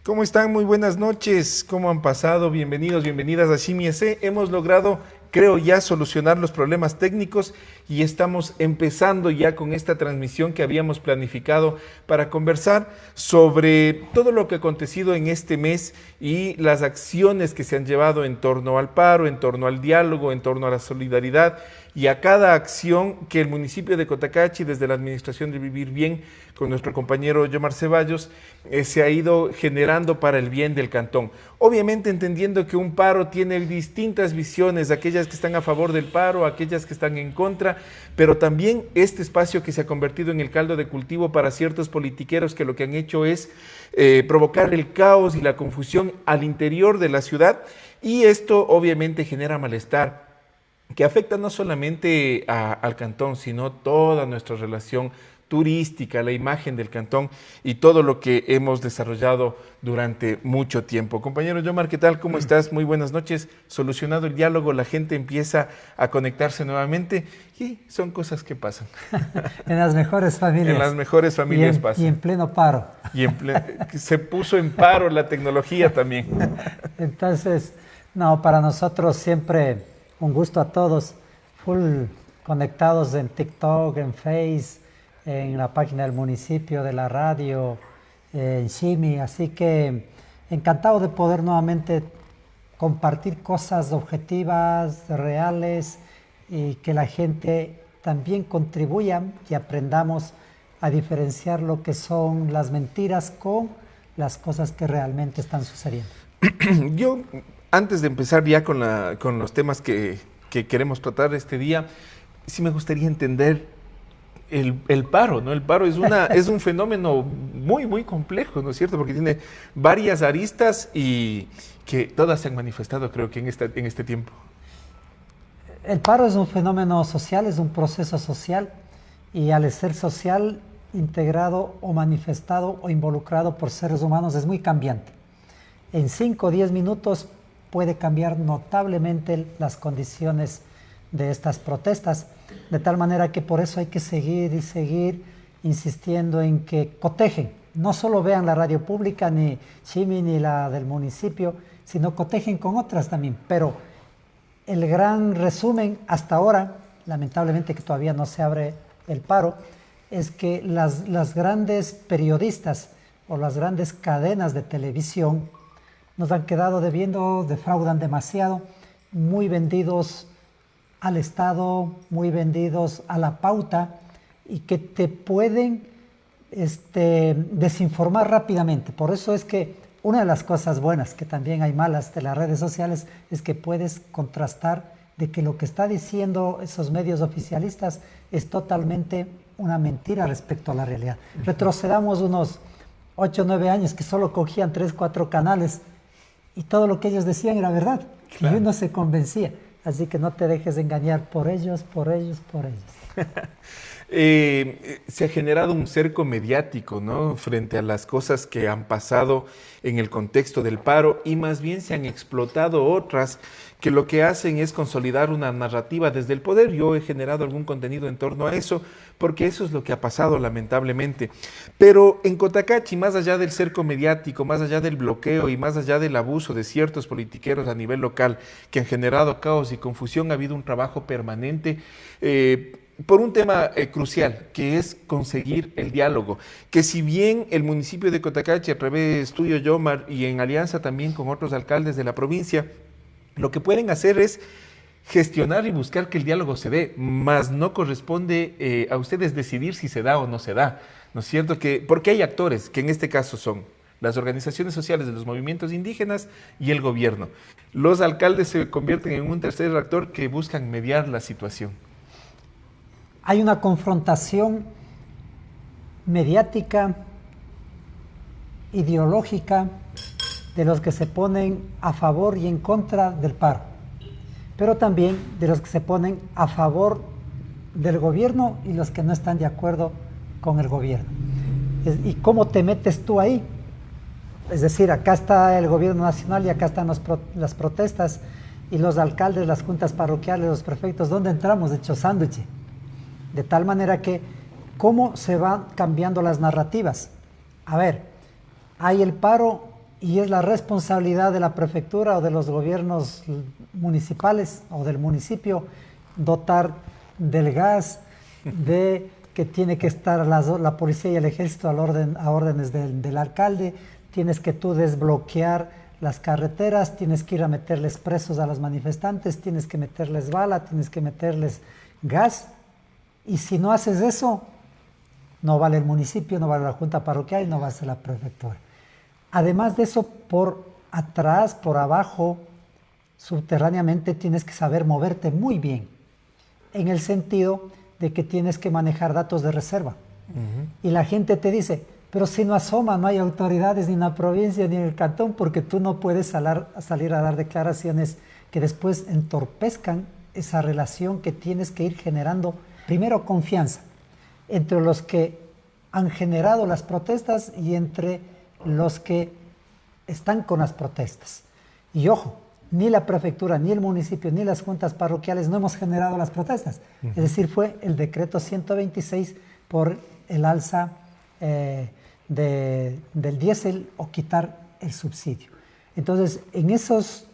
¿Cómo están? Muy buenas noches. ¿Cómo han pasado? Bienvenidos, bienvenidas a Shimi.es. Hemos logrado, creo, ya solucionar los problemas técnicos y estamos empezando ya con esta transmisión que habíamos planificado para conversar sobre todo lo que ha acontecido en este mes y las acciones que se han llevado en torno al paro, en torno al diálogo, en torno a la solidaridad y a cada acción que el municipio de Cotacachi, desde la Administración de Vivir Bien, con nuestro compañero Yomar Ceballos, se ha ido generando para el bien del cantón. Obviamente entendiendo que un paro tiene distintas visiones, aquellas que están a favor del paro, aquellas que están en contra, pero también este espacio que se ha convertido en el caldo de cultivo para ciertos politiqueros que lo que han hecho es provocar el caos y la confusión al interior de la ciudad, y esto obviamente genera malestar que afecta no solamente al cantón, sino toda nuestra relación turística, la imagen del cantón y todo lo que hemos desarrollado durante mucho tiempo. Compañero Yomar, ¿qué tal? ¿Cómo estás? Muy buenas noches. Solucionado el diálogo, la gente empieza a conectarse nuevamente y son cosas que pasan. En las mejores familias. En las mejores familias pasan. Y en pleno paro. Se puso en paro la tecnología también. Entonces, no, para nosotros siempre un gusto a todos, full conectados en TikTok, en Face, en la página del municipio, de la radio, en Shimi, así que encantado de poder nuevamente compartir cosas objetivas, reales, y que la gente también contribuya y aprendamos a diferenciar lo que son las mentiras con las cosas que realmente están sucediendo. Yo, antes de empezar ya con los temas que queremos tratar este día, sí me gustaría entender el paro, ¿no? El paro es un fenómeno muy, muy complejo, ¿no es cierto? Porque tiene varias aristas y que todas se han manifestado, creo que en este tiempo. El paro es un fenómeno social, es un proceso social, y al ser social, integrado o manifestado o involucrado por seres humanos, es muy cambiante. En 5 o 10 minutos puede cambiar notablemente las condiciones de estas protestas, de tal manera que por eso hay que seguir y seguir insistiendo en que cotejen, no solo vean la radio pública, ni Shimi, ni la del municipio, sino cotejen con otras también. Pero el gran resumen hasta ahora, lamentablemente que todavía no se abre el paro, es que las grandes periodistas o las grandes cadenas de televisión nos han quedado debiendo, defraudan demasiado, muy vendidos al Estado, muy vendidos a la pauta, y que te pueden desinformar rápidamente. Por eso es que una de las cosas buenas, que también hay malas de las redes sociales, es que puedes contrastar de que lo que está diciendo esos medios oficialistas es totalmente una mentira respecto a la realidad. Retrocedamos unos 8 o 9 años que solo cogían 3 o 4 canales y todo lo que ellos decían era verdad, claro. Y uno se convencía. Así que no te dejes engañar por ellos. Se ha generado un cerco mediático, ¿no?, frente a las cosas que han pasado en el contexto del paro, y más bien se han explotado otras que lo que hacen es consolidar una narrativa desde el poder. Yo he generado algún contenido en torno a eso, porque eso es lo que ha pasado lamentablemente. Pero en Cotacachi, más allá del cerco mediático, más allá del bloqueo y más allá del abuso de ciertos politiqueros a nivel local que han generado caos y confusión, ha habido un trabajo permanente por un tema crucial, que es conseguir el diálogo, que si bien el municipio de Cotacachi, a través tuyo, Yomar, y en alianza también con otros alcaldes de la provincia, lo que pueden hacer es gestionar y buscar que el diálogo se dé, mas no corresponde a ustedes decidir si se da o no se da, ¿no es cierto? Porque hay actores, que en este caso son las organizaciones sociales de los movimientos indígenas y el gobierno. Los alcaldes se convierten en un tercer actor que buscan mediar la situación. Hay una confrontación mediática, ideológica, de los que se ponen a favor y en contra del paro, pero también de los que se ponen a favor del gobierno y los que no están de acuerdo con el gobierno. ¿Y cómo te metes tú ahí? Es decir, acá está el gobierno nacional y acá están las protestas, y los alcaldes, las juntas parroquiales, los prefectos, ¿dónde entramos? Hecho sándwich. De tal manera que ¿Cómo se van cambiando las narrativas? A ver, hay el paro y es la responsabilidad de la prefectura o de los gobiernos municipales o del municipio dotar del gas, de que tiene que estar la policía y el ejército a órdenes del alcalde, tienes que tú desbloquear las carreteras, tienes que ir a meterles presos a los manifestantes, tienes que meterles bala, tienes que meterles gas, y si no haces eso, no vale el municipio, no vale la junta parroquial y no va a ser la prefectura. Además de eso, por atrás, por abajo, subterráneamente tienes que saber moverte muy bien, en el sentido de que tienes que manejar datos de reserva. Y la gente te dice, pero si no asoma, no hay autoridades ni en la provincia ni en el cantón, porque tú no puedes salir a dar declaraciones que después entorpezcan esa relación que tienes que ir generando. Primero, confianza entre los que han generado las protestas y entre los que están con las protestas. Y ojo, ni la prefectura, ni el municipio, ni las juntas parroquiales no hemos generado las protestas. Es decir, fue el decreto 126 por el alza del diésel o quitar el subsidio. Entonces, en esos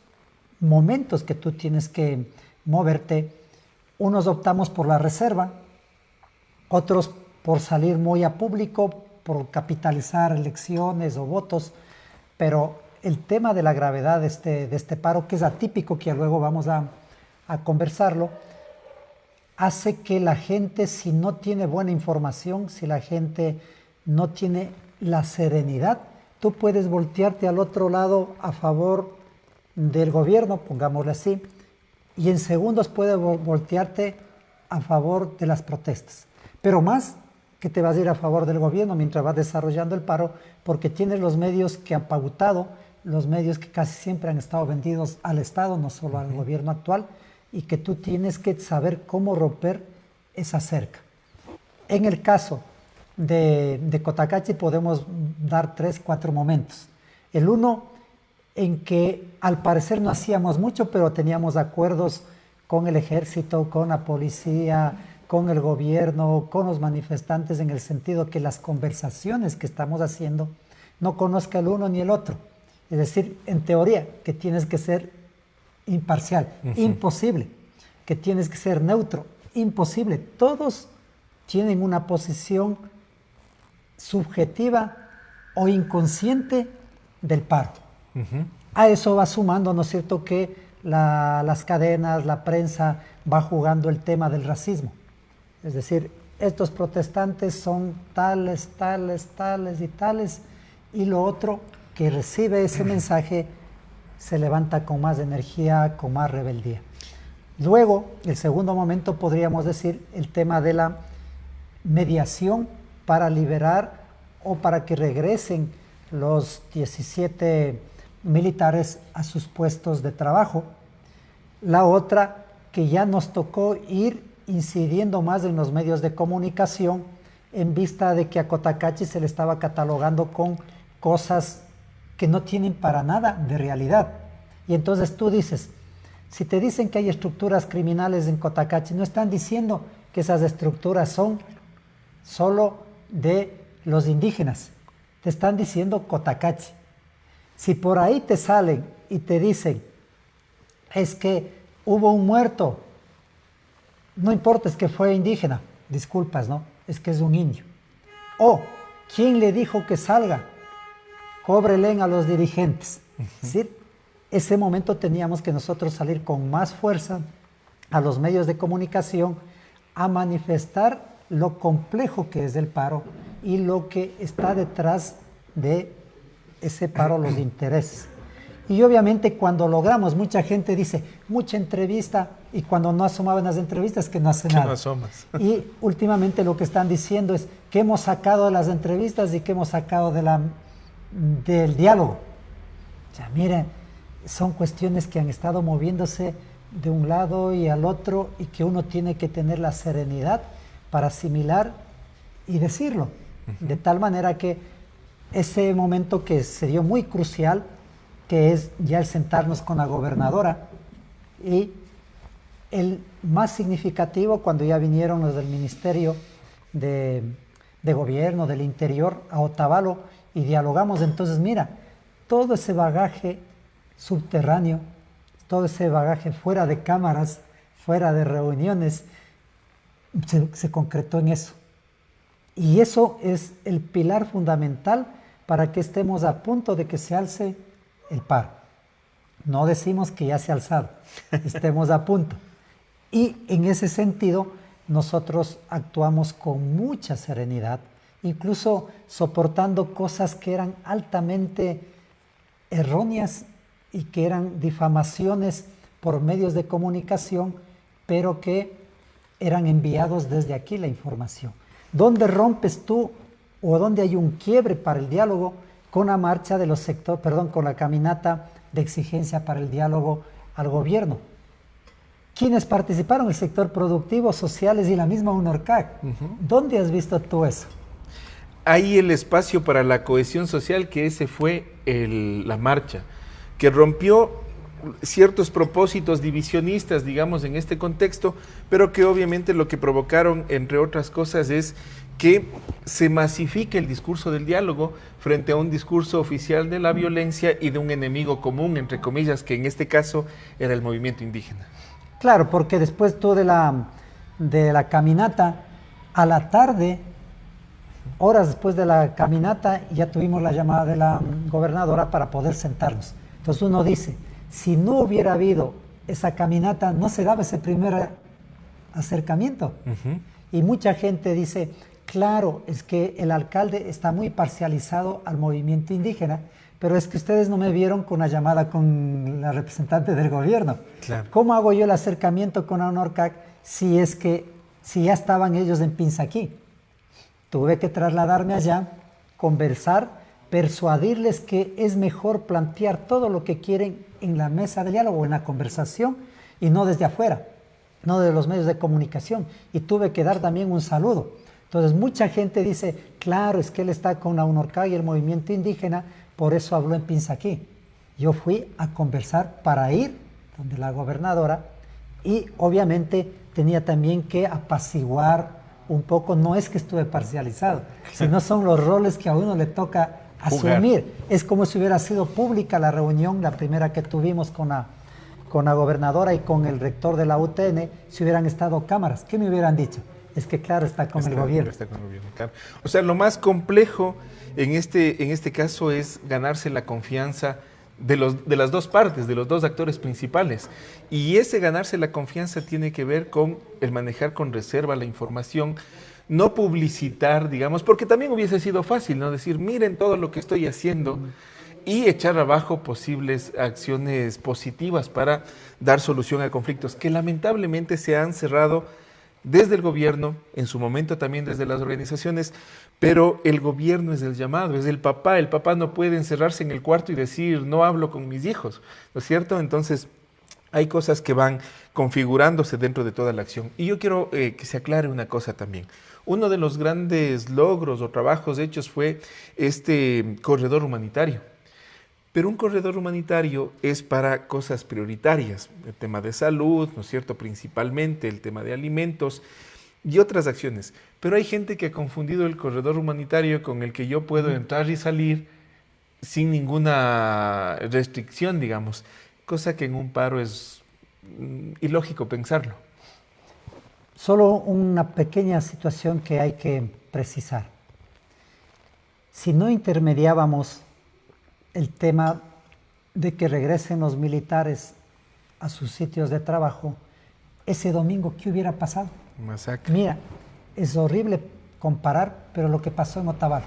momentos que tú tienes que moverte, unos optamos por la reserva, otros por salir muy a público, por capitalizar elecciones o votos, pero el tema de la gravedad de este paro, que es atípico, que luego vamos a conversarlo, hace que la gente, si no tiene buena información, si la gente no tiene la serenidad, tú puedes voltearte al otro lado a favor del gobierno, pongámosle así, y en segundos puedes voltearte a favor de las protestas. Pero más que te vas a ir a favor del gobierno mientras vas desarrollando el paro, porque tienes los medios que han pautado, los medios que casi siempre han estado vendidos al Estado, no solo al gobierno actual, y que tú tienes que saber cómo romper esa cerca. En el caso de Cotacachi podemos dar 3, 4 momentos. El uno, en que al parecer no hacíamos mucho, pero teníamos acuerdos con el ejército, con la policía, con el gobierno, con los manifestantes, en el sentido que las conversaciones que estamos haciendo no conozca el uno ni el otro. Es decir, en teoría, que tienes que ser imparcial, imposible, que tienes que ser neutro, imposible. Todos tienen una posición subjetiva o inconsciente del paro. A eso va sumando, ¿no es cierto?, que las cadenas, la prensa va jugando el tema del racismo. Es decir, estos protestantes son tales, tales, tales y tales, y lo otro que recibe ese mensaje se levanta con más energía, con más rebeldía. Luego, el segundo momento podríamos decir el tema de la mediación para liberar o para que regresen los 17 militares a sus puestos de trabajo. La otra, que ya nos tocó ir incidiendo más en los medios de comunicación en vista de que a Cotacachi se le estaba catalogando con cosas que no tienen para nada de realidad. Y entonces tú dices, si te dicen que hay estructuras criminales en Cotacachi, no están diciendo que esas estructuras son solo de los indígenas, te están diciendo Cotacachi. Si por ahí te salen y te dicen, es que hubo un muerto, no importa, es que fue indígena, disculpas, ¿no? Es que es un indio. O, ¿quién le dijo que salga? Cóbrelen a los dirigentes. Es decir, ese momento teníamos que nosotros salir con más fuerza a los medios de comunicación a manifestar lo complejo que es el paro y lo que está detrás de ese paro, los intereses. Y obviamente cuando logramos, mucha gente dice, mucha entrevista, y cuando no asomaban las entrevistas, que no hace nada. No asomas. Y últimamente lo que están diciendo es que hemos sacado de las entrevistas y que hemos sacado del diálogo. O sea, miren, son cuestiones que han estado moviéndose de un lado y al otro y que uno tiene que tener la serenidad para asimilar y decirlo. De tal manera que ese momento que se dio muy crucial, que es ya el sentarnos con la gobernadora, y el más significativo cuando ya vinieron los del ministerio de, de gobierno, del interior, a Otavalo, y dialogamos. Entonces, mira, todo ese bagaje subterráneo, todo ese bagaje fuera de cámaras, fuera de reuniones, se concretó en eso. Y eso es el pilar fundamental para que estemos a punto de que se alce el paro. No decimos que ya se ha alzado, estemos a punto. Y en ese sentido, nosotros actuamos con mucha serenidad, incluso soportando cosas que eran altamente erróneas y que eran difamaciones por medios de comunicación, pero que eran enviados desde aquí la información. ¿Dónde rompes tú o dónde hay un quiebre para el diálogo? Con la marcha de los sectores, con la caminata de exigencia para el diálogo al gobierno. ¿Quiénes participaron? El sector productivo, sociales y la misma UNORCAC. ¿Dónde has visto tú eso? Hay el espacio para la cohesión social, que ese fue la marcha, que rompió ciertos propósitos divisionistas, digamos, en este contexto, pero que obviamente lo que provocaron, entre otras cosas, es que se masifique el discurso del diálogo frente a un discurso oficial de la violencia y de un enemigo común, entre comillas, que en este caso era el movimiento indígena. Claro, porque después tú de la caminata, a la tarde, horas después de la caminata, ya tuvimos la llamada de la gobernadora para poder sentarnos. Entonces uno dice, si no hubiera habido esa caminata, no se daba ese primer acercamiento. Y mucha gente dice, claro, es que el alcalde está muy parcializado al movimiento indígena, pero es que ustedes no me vieron con la llamada con la representante del gobierno. Claro. ¿Cómo hago yo el acercamiento con la UNORCAC si ya estaban ellos en Pinzaquí? Tuve que trasladarme allá, conversar, persuadirles que es mejor plantear todo lo que quieren en la mesa de diálogo, en la conversación, y no desde afuera, no de los medios de comunicación. Y tuve que dar también un saludo. Entonces mucha gente dice, claro, es que él está con la UNORCAC y el movimiento indígena, por eso habló en Pinzaquí. Yo fui a conversar para ir donde la gobernadora y obviamente tenía también que apaciguar un poco, no es que estuve parcializado, sino son los roles que a uno le toca asumir. Es como si hubiera sido pública la reunión, la primera que tuvimos con la gobernadora y con el rector de la UTN, si hubieran estado cámaras, ¿qué me hubieran dicho? Es que claro, está con el gobierno. Está con el gobierno, claro. O sea, lo más complejo en este caso es ganarse la confianza de las dos partes, de los dos actores principales. Y ese ganarse la confianza tiene que ver con el manejar con reserva la información, no publicitar, digamos, porque también hubiese sido fácil, ¿no? Decir, miren todo lo que estoy haciendo y echar abajo posibles acciones positivas para dar solución a conflictos que lamentablemente se han cerrado desde el gobierno, en su momento también desde las organizaciones, pero el gobierno es el llamado, es el papá no puede encerrarse en el cuarto y decir, no hablo con mis hijos, ¿no es cierto? Entonces, hay cosas que van configurándose dentro de toda la acción. Y yo quiero que se aclare una cosa también. Uno de los grandes logros o trabajos hechos fue este corredor humanitario. Pero un corredor humanitario es para cosas prioritarias, el tema de salud, ¿no es cierto?, principalmente el tema de alimentos y otras acciones. Pero hay gente que ha confundido el corredor humanitario con el que yo puedo entrar y salir sin ninguna restricción, digamos, cosa que en un paro es ilógico pensarlo. Solo una pequeña situación que hay que precisar. Si no intermediábamos el tema de que regresen los militares a sus sitios de trabajo, ese domingo, ¿qué hubiera pasado? Masacre. Mira, es horrible comparar, pero lo que pasó en Otavalo.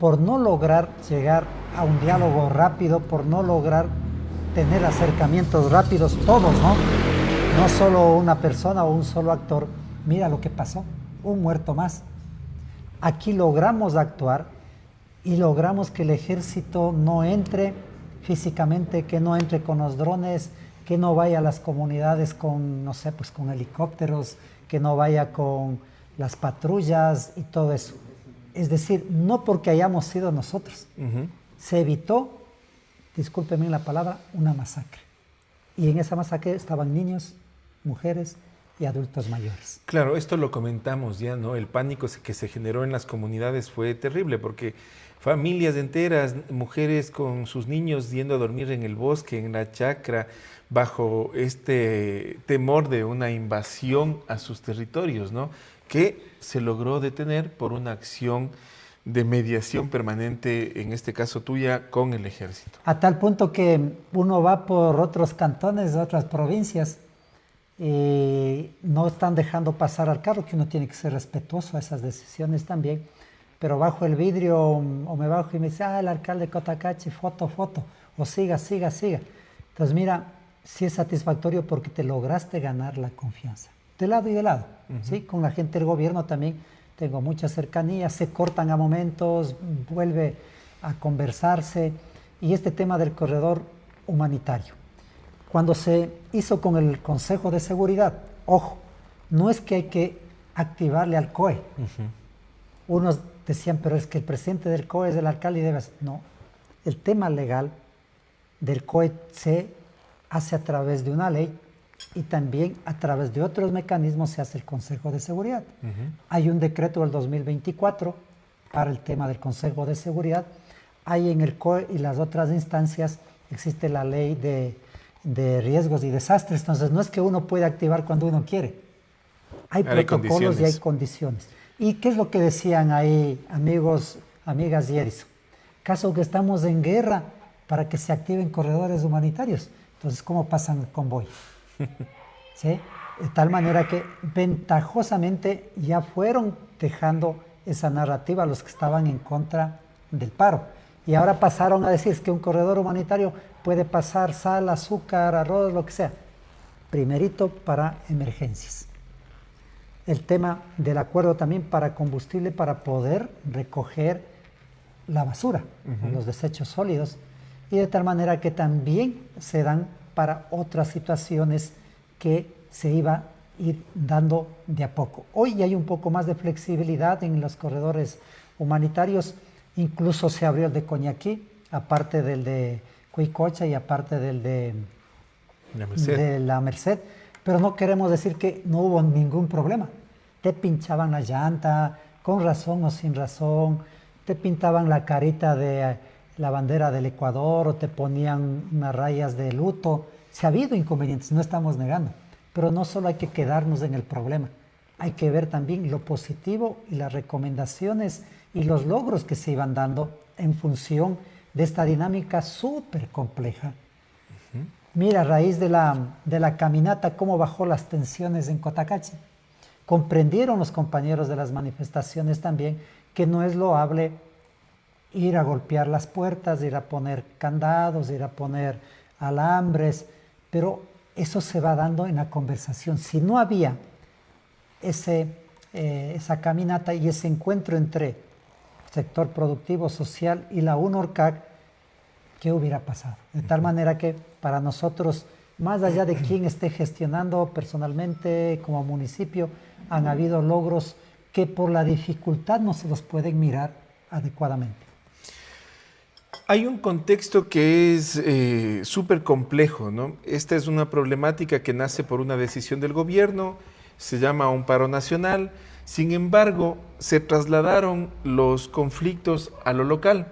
Por no lograr llegar a un diálogo rápido, por no lograr tener acercamientos rápidos, todos, ¿no? No solo una persona o un solo actor. Mira lo que pasó, un muerto más. Aquí logramos actuar y logramos que el ejército no entre físicamente, que no entre con los drones, que no vaya a las comunidades con, no sé, pues con helicópteros, que no vaya con las patrullas y todo eso. Es decir, no porque hayamos sido nosotros. Se evitó, discúlpenme la palabra, una masacre. Y en esa masacre estaban niños, mujeres, y adultos mayores. Claro, esto lo comentamos ya, ¿no? El pánico que se generó en las comunidades fue terrible porque familias enteras, mujeres con sus niños yendo a dormir en el bosque, en la chacra, bajo este temor de una invasión a sus territorios, ¿no? Que se logró detener por una acción de mediación permanente, en este caso tuya, con el ejército. A tal punto que uno va por otros cantones, otras provincias, y no están dejando pasar al carro, que uno tiene que ser respetuoso a esas decisiones también, pero bajo el vidrio o me bajo y me dice, el alcalde de Cotacachi, foto, o siga. Entonces mira, sí es satisfactorio porque te lograste ganar la confianza, de lado y de lado, ¿sí? Con la gente del gobierno también tengo mucha cercanía, se cortan a momentos, vuelve a conversarse, y este tema del corredor humanitario. Cuando se hizo con el Consejo de Seguridad, ojo, no es que hay que activarle al COE. Unos decían, pero es que el presidente del COE es el alcalde y debe hacer. No, el tema legal del COE se hace a través de una ley y también a través de otros mecanismos se hace el Consejo de Seguridad. Hay un decreto del 2024 para el tema del Consejo de Seguridad. Hay en el COE y las otras instancias, existe la ley de riesgos y desastres. Entonces no es que uno pueda activar cuando uno quiere. Hay protocolos y hay condiciones. ¿Y qué es lo que decían ahí, amigos, amigas y Edison? Caso que estamos en guerra para que se activen corredores humanitarios. Entonces, ¿cómo pasan el convoy? ¿Sí? De tal manera que ventajosamente ya fueron dejando esa narrativa los que estaban en contra del paro. Y ahora pasaron a decir que un corredor humanitario puede pasar sal, azúcar, arroz, lo que sea. Primerito para emergencias. El tema del acuerdo también para combustible para poder recoger la basura, los desechos sólidos, y de tal manera que también se dan para otras situaciones que se iba a ir dando de a poco. Hoy ya hay un poco más de flexibilidad en los corredores humanitarios, incluso se abrió el de Coñaquí, aparte del de Cuicocha y aparte del de la Merced, pero no queremos decir que no hubo ningún problema. Te pinchaban la llanta, con razón o sin razón, te pintaban la carita de la bandera del Ecuador o te ponían unas rayas de luto. Se ha habido inconvenientes, no estamos negando, pero no solo hay que quedarnos en el problema, hay que ver también lo positivo y las recomendaciones y los logros que se iban dando en función de esta dinámica súper compleja. Mira, a raíz de la caminata, cómo bajó las tensiones en Cotacachi. Comprendieron los compañeros de las manifestaciones también que no es loable ir a golpear las puertas, ir a poner candados, ir a poner alambres, pero eso se va dando en la conversación. Si no había esa caminata y ese encuentro entre sector productivo, social y la UNORCAC, ¿qué hubiera pasado? De tal manera que para nosotros, más allá de quién esté gestionando personalmente como municipio, han habido logros que por la dificultad no se los pueden mirar adecuadamente. Hay un contexto que es súper complejo, ¿no? Esta es una problemática que nace por una decisión del gobierno, se llama un paro nacional, sin embargo, se trasladaron los conflictos a lo local.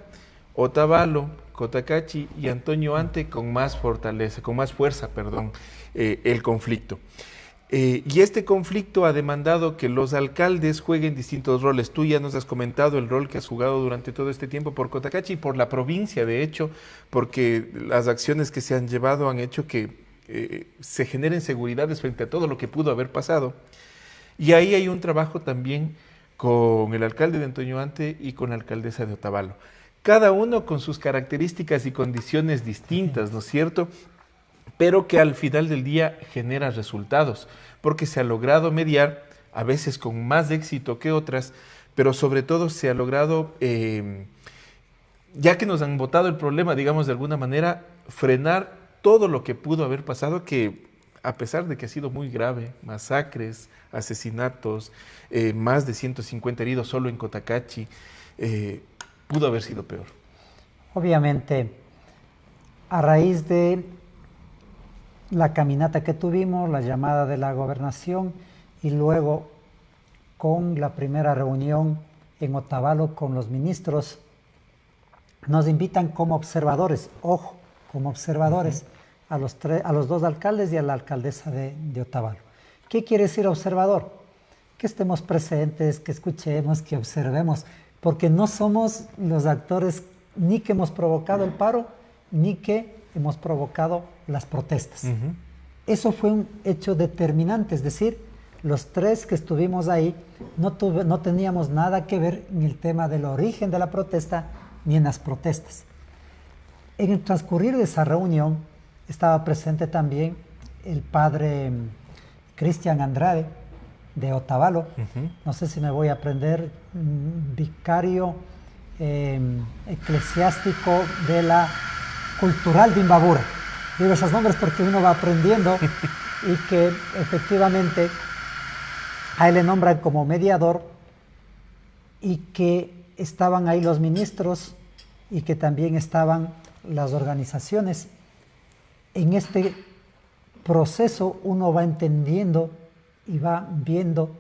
Otavalo, Cotacachi y Antonio Ante con más fuerza, el conflicto. Y este conflicto ha demandado que los alcaldes jueguen distintos roles. Tú ya nos has comentado el rol que has jugado durante todo este tiempo por Cotacachi y por la provincia, de hecho, porque las acciones que se han llevado han hecho que se generen seguridades frente a todo lo que pudo haber pasado. Y ahí hay un trabajo también con el alcalde de Antonio Ante y con la alcaldesa de Otavalo. Cada uno con sus características y condiciones distintas, ¿no es cierto?, pero que al final del día genera resultados, porque se ha logrado mediar, a veces con más éxito que otras, pero sobre todo se ha logrado, ya que nos han botado el problema, digamos de alguna manera, frenar todo lo que pudo haber pasado, que a pesar de que ha sido muy grave, masacres, asesinatos, más de 150 heridos solo en Cotacachi, pudo haber sido peor. Obviamente, a raíz de la caminata que tuvimos, la llamada de la gobernación y luego con la primera reunión en Otavalo con los ministros, nos invitan como observadores, ojo, como observadores, a los dos alcaldes y a la alcaldesa de Otavalo. ¿Qué quiere decir observador? Que estemos presentes, que escuchemos, que observemos, porque no somos los actores ni que hemos provocado el paro, ni que hemos provocado las protestas. Eso fue un hecho determinante, es decir, los tres que estuvimos ahí no teníamos nada que ver en el tema del origen de la protesta ni en las protestas. En el transcurrir de esa reunión estaba presente también el padre Cristian Andrade de Otavalo, no sé si me voy a aprender, vicario eclesiástico de la Cultural de Imbabura. Digo esos nombres porque uno va aprendiendo y que efectivamente a él le nombran como mediador y que estaban ahí los ministros y que también estaban las organizaciones. En este proceso uno va entendiendo y va viendo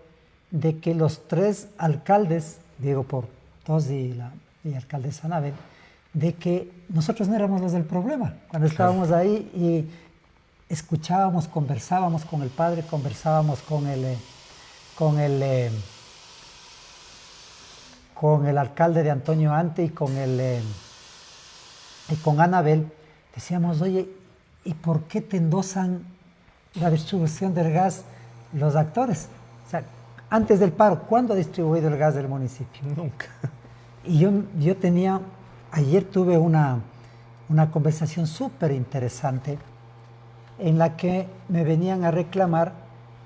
de que los tres alcaldes, Diego Portos y alcaldesa Anabel, de que nosotros no éramos los del problema. Cuando estábamos ahí y escuchábamos, conversábamos con el padre, conversábamos con el alcalde de Antonio Ante y con Anabel, decíamos, oye, ¿y por qué te endosan la distribución del gas los actores? O sea, antes del paro, ¿cuándo ha distribuido el gas del municipio? Nunca. Y yo ayer tuve una conversación súper interesante en la que me venían a reclamar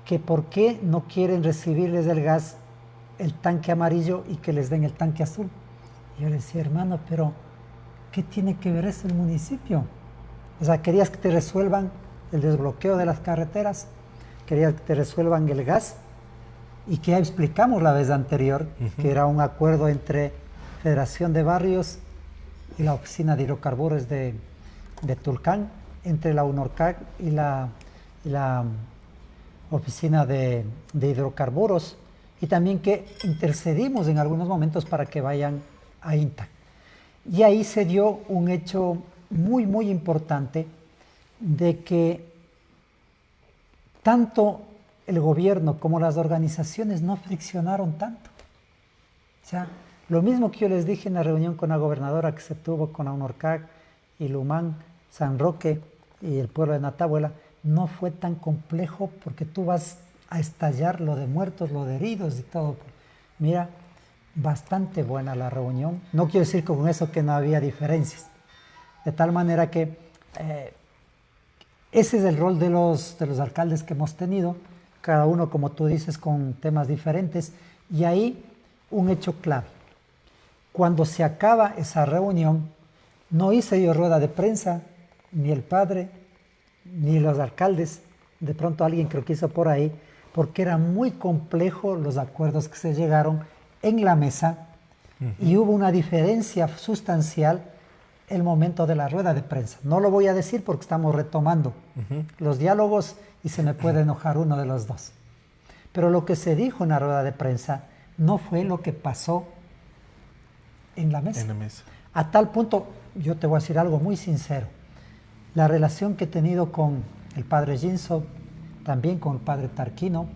que por qué no quieren recibirles del gas el tanque amarillo y que les den el tanque azul. Y yo le decía, hermano, pero ¿qué tiene que ver eso el municipio? O sea, querías que te resuelvan el desbloqueo de las carreteras, querías que te resuelvan el gas, y que ya explicamos la vez anterior, que era un acuerdo entre Federación de Barrios y la Oficina de Hidrocarburos de Tulcán, entre la UNORCAC y la Oficina de Hidrocarburos, y también que intercedimos en algunos momentos para que vayan a INTA. Y ahí se dio un hecho muy, muy importante de que tanto el gobierno como las organizaciones no friccionaron tanto. O sea, lo mismo que yo les dije en la reunión con la gobernadora que se tuvo con la UNORCAC y Lumán, San Roque y el pueblo de Natabuela, no fue tan complejo porque tú vas a estallar lo de muertos, lo de heridos y todo. Mira, bastante buena la reunión. No quiero decir con eso que no había diferencias. De tal manera que ese es el rol de los alcaldes que hemos tenido, cada uno, como tú dices, con temas diferentes. Y ahí un hecho clave. Cuando se acaba esa reunión, no hice yo rueda de prensa, ni el padre, ni los alcaldes, de pronto alguien creo que hizo por ahí, porque era muy complejo los acuerdos que se llegaron en la mesa y hubo una diferencia sustancial el momento de la rueda de prensa. No lo voy a decir porque estamos retomando los diálogos y se me puede enojar uno de los dos. Pero lo que se dijo en la rueda de prensa no fue lo que pasó en la mesa. A tal punto, yo te voy a decir algo muy sincero. La relación que he tenido con el padre Ginso, también con el padre Tarquino,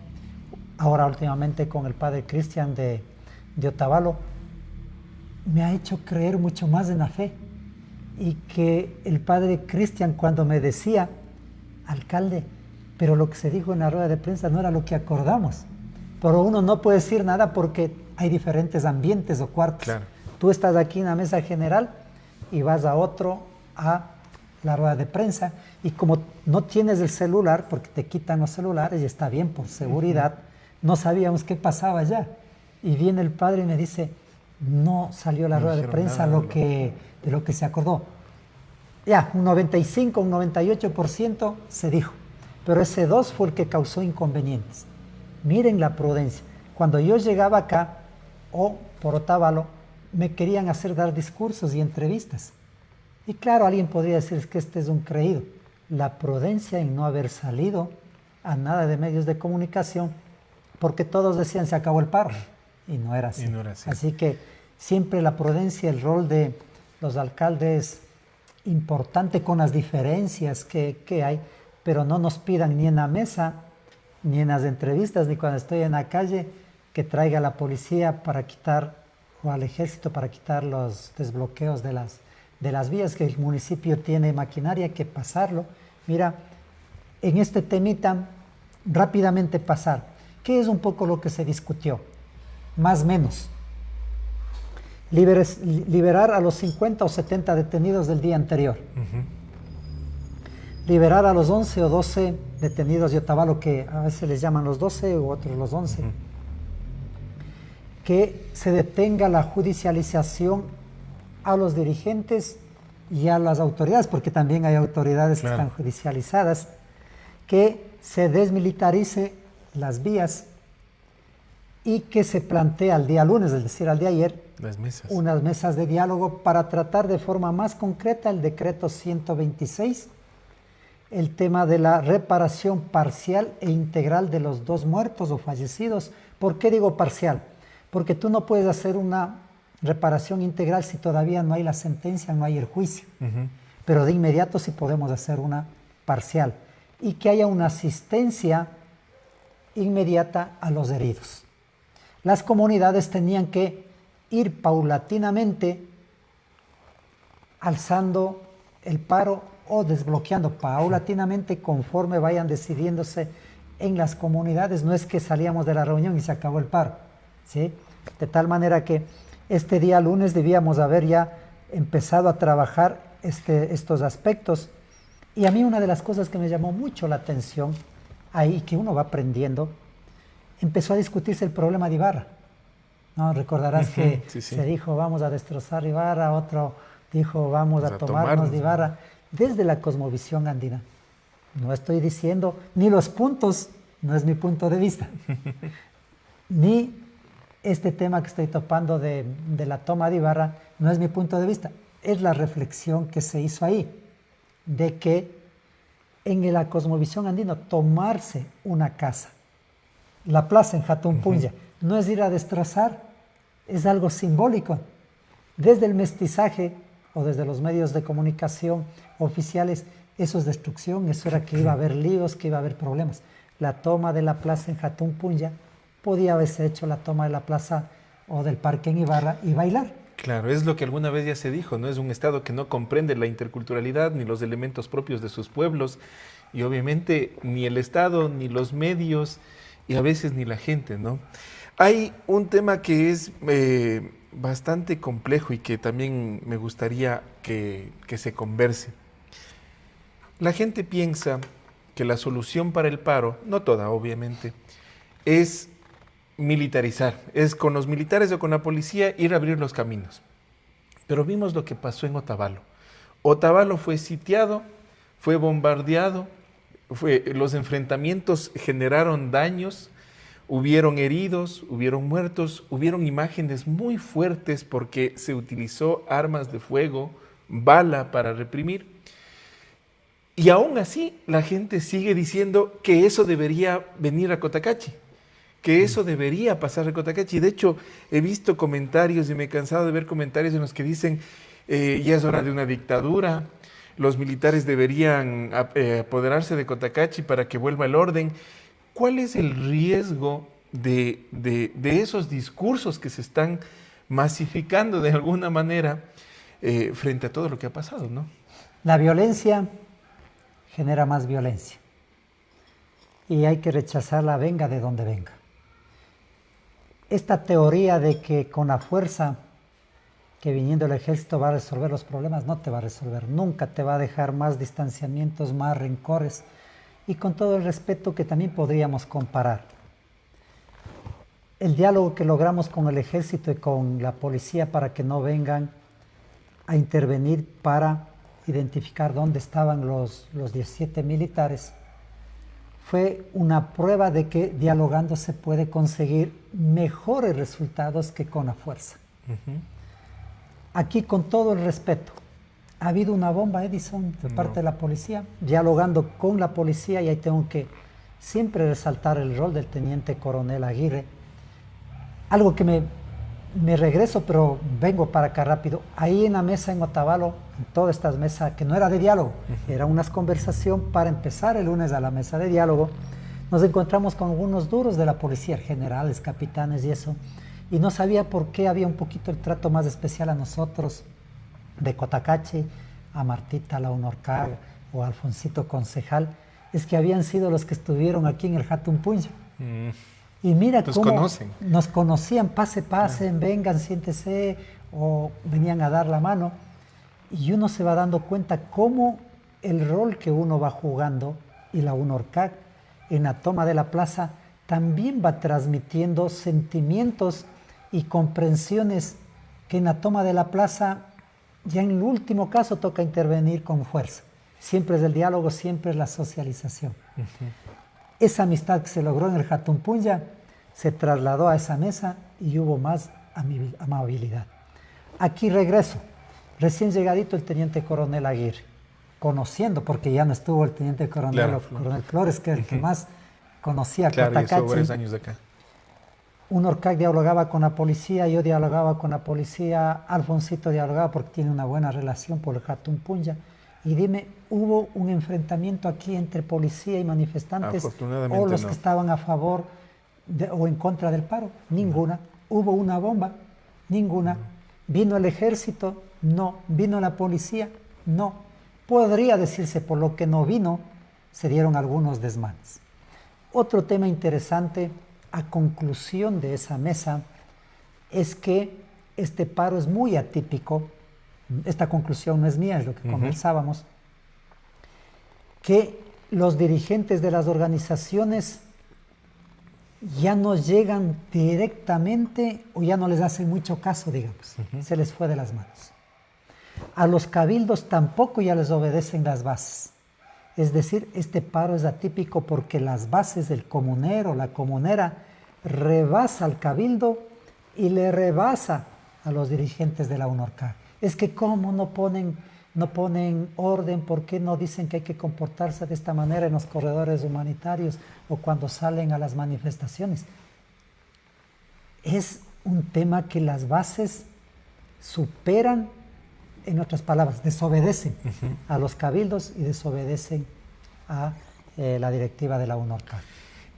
ahora últimamente con el padre Cristian de Otavalo, me ha hecho creer mucho más en la fe. Y que el padre Cristian, cuando me decía, alcalde, pero lo que se dijo en la rueda de prensa no era lo que acordamos. Pero uno no puede decir nada porque hay diferentes ambientes o cuartos. Claro. Tú estás aquí en la mesa general y vas a otro a la rueda de prensa, y como no tienes el celular, porque te quitan los celulares y está bien por seguridad, no sabíamos qué pasaba ya. Y viene el padre y me dice, no salió la rueda de prensa de lo que se acordó. Ya, un 95, un 98% se dijo, pero ese 2 fue el que causó inconvenientes. Miren la prudencia. Cuando yo llegaba acá, o por Otavalo, me querían hacer dar discursos y entrevistas. Y claro, alguien podría decir, es que este es un creído. la prudencia en no haber salido a nada de medios de comunicación, porque todos decían se acabó el paro, y no era así. Así que siempre la prudencia, el rol de los alcaldes, importante con las diferencias que hay, pero no nos pidan ni en la mesa, ni en las entrevistas, ni cuando estoy en la calle, que traiga a la policía para quitar, o al ejército para quitar los desbloqueos de las vías, que el municipio tiene maquinaria que pasarlo. Mira, en este temita, rápidamente pasar. ¿Qué es un poco lo que se discutió? Más o menos. Liberar a los 50 o 70 detenidos del día anterior. Liberar a los 11 o 12 detenidos de Otavalo, que a veces les llaman los 12 u otros los 11. Que se detenga la judicialización a los dirigentes y a las autoridades, porque también hay autoridades que están judicializadas, que se desmilitarice las vías y que se plantea el día lunes, es decir, al día ayer, unas mesas de diálogo para tratar de forma más concreta el decreto 126, el tema de la reparación parcial e integral de los 2 muertos o fallecidos. ¿Por qué digo parcial? Porque tú no puedes hacer una reparación integral si todavía no hay la sentencia, no hay el juicio. Pero de inmediato sí podemos hacer una parcial. Y que haya una asistencia inmediata a los heridos. Las comunidades tenían que ir paulatinamente alzando el paro o desbloqueando paulatinamente conforme vayan decidiéndose en las comunidades. No es que salíamos de la reunión y se acabó el paro, ¿sí? De tal manera que este día lunes debíamos haber ya empezado a trabajar estos aspectos. Y a mí una de las cosas que me llamó mucho la atención, ahí que uno va aprendiendo, empezó a discutirse el problema de Ibarra. ¿No? Recordarás que se dijo vamos a destrozar Ibarra, otro dijo vamos a tomarnos de Ibarra. Desde la cosmovisión andina, no estoy diciendo ni los puntos, no es mi punto de vista, ni este tema que estoy topando de la toma de Ibarra, no es mi punto de vista, es la reflexión que se hizo ahí, de que en la cosmovisión andina tomarse una casa, la plaza en Jatún Punya, no es ir a destrozar, es algo simbólico. Desde el mestizaje o desde los medios de comunicación oficiales, eso es destrucción, eso era que iba a haber líos, que iba a haber problemas. La toma de la plaza en Jatún Punya podía haberse hecho la toma de la plaza o del parque en Ibarra y bailar. Claro, es lo que alguna vez ya se dijo, ¿no? Es un Estado que no comprende la interculturalidad ni los elementos propios de sus pueblos, y obviamente ni el Estado, ni los medios, y a veces ni la gente, ¿no? Hay un tema que es bastante complejo y que también me gustaría que se converse. La gente piensa que la solución para el paro, no toda obviamente, es militarizar, es con los militares o con la policía ir a abrir los caminos. Pero vimos lo que pasó en Otavalo. Otavalo fue sitiado, fue bombardeado, los enfrentamientos generaron daños, hubieron heridos, hubieron muertos, hubieron imágenes muy fuertes porque se utilizó armas de fuego, bala para reprimir. Y aún así la gente sigue diciendo que eso debería venir a Cotacachi, que eso debería pasar a Cotacachi. De hecho, he visto comentarios y me he cansado de ver comentarios en los que dicen ya es hora de una dictadura, los militares deberían apoderarse de Cotacachi para que vuelva el orden. ¿Cuál es el riesgo de esos discursos que se están masificando de alguna manera frente a todo lo que ha pasado, ¿no? La violencia genera más violencia y hay que rechazarla, venga de donde venga. Esta teoría de que con la fuerza que viniendo el ejército va a resolver los problemas, no te va a resolver, nunca te va a dejar más distanciamientos, más rencores, y con todo el respeto que también podríamos comparar. El diálogo que logramos con el ejército y con la policía para que no vengan a intervenir para identificar dónde estaban los 17 militares, fue una prueba de que dialogando se puede conseguir mejores resultados que con la fuerza. Aquí, con todo el respeto ha habido una bomba, Edison, de parte No. de la policía, dialogando con la policía, y ahí tengo que siempre resaltar el rol del teniente coronel Aguirre. Algo que me regreso, pero vengo para acá rápido. Ahí en la mesa en Otavalo, en todas estas mesas, que no era de diálogo, era una conversación para empezar el lunes a la mesa de diálogo, nos encontramos con algunos duros de la policía, generales, capitanes y eso, y no sabía por qué había un poquito el trato más especial a nosotros, de Cotacachi, a Martita Launorcar o a Alfonsito Concejal, es que habían sido los que estuvieron aquí en el Jatumpunya. Y mira Nos cómo conocen. nos conocían, pasen, vengan, siéntese, o venían a dar la mano. Y uno se va dando cuenta cómo el rol que uno va jugando y la UNORCAC en la toma de la plaza también va transmitiendo sentimientos y comprensiones que en la toma de la plaza, ya en el último caso, toca intervenir con fuerza. Siempre es el diálogo, siempre es la socialización. Esa amistad que se logró en el Jatumpunya se trasladó a esa mesa y hubo más amabilidad. Aquí regreso. Recién llegadito el teniente coronel Aguirre, conociendo, porque ya no estuvo el teniente coronel, Claro, coronel Flores, que es el que más conocía a Claro, y estuvo Cotacachi. varios años de acá. Un ORCAC dialogaba con la policía, yo dialogaba con la policía, Alfonsito dialogaba porque tiene una buena relación por el Jatumpunya. Y dime, ¿hubo un enfrentamiento aquí entre policía y manifestantes Afortunadamente o los no. que estaban a favor o en contra del paro? Ninguna. ¿Hubo una bomba? Ninguna. ¿Vino el ejército? No. ¿Vino la policía? No. Podría decirse por lo que no vino, se dieron algunos desmanes. Otro tema interesante a conclusión de esa mesa es que este paro es muy atípico. Esta conclusión no es mía, es lo que conversábamos, que los dirigentes de las organizaciones ya no llegan directamente o ya no les hacen mucho caso, digamos, se les fue de las manos. A los cabildos tampoco ya les obedecen las bases. Es decir, este paro es atípico porque las bases del comunero, la comunera, rebasa al cabildo y le rebasa a los dirigentes de la UNORCAC. Es que cómo no ponen orden, por qué no dicen que hay que comportarse de esta manera en los corredores humanitarios o cuando salen a las manifestaciones. Es un tema que las bases superan, en otras palabras, desobedecen a los cabildos y desobedecen a la directiva de la UNORCAC.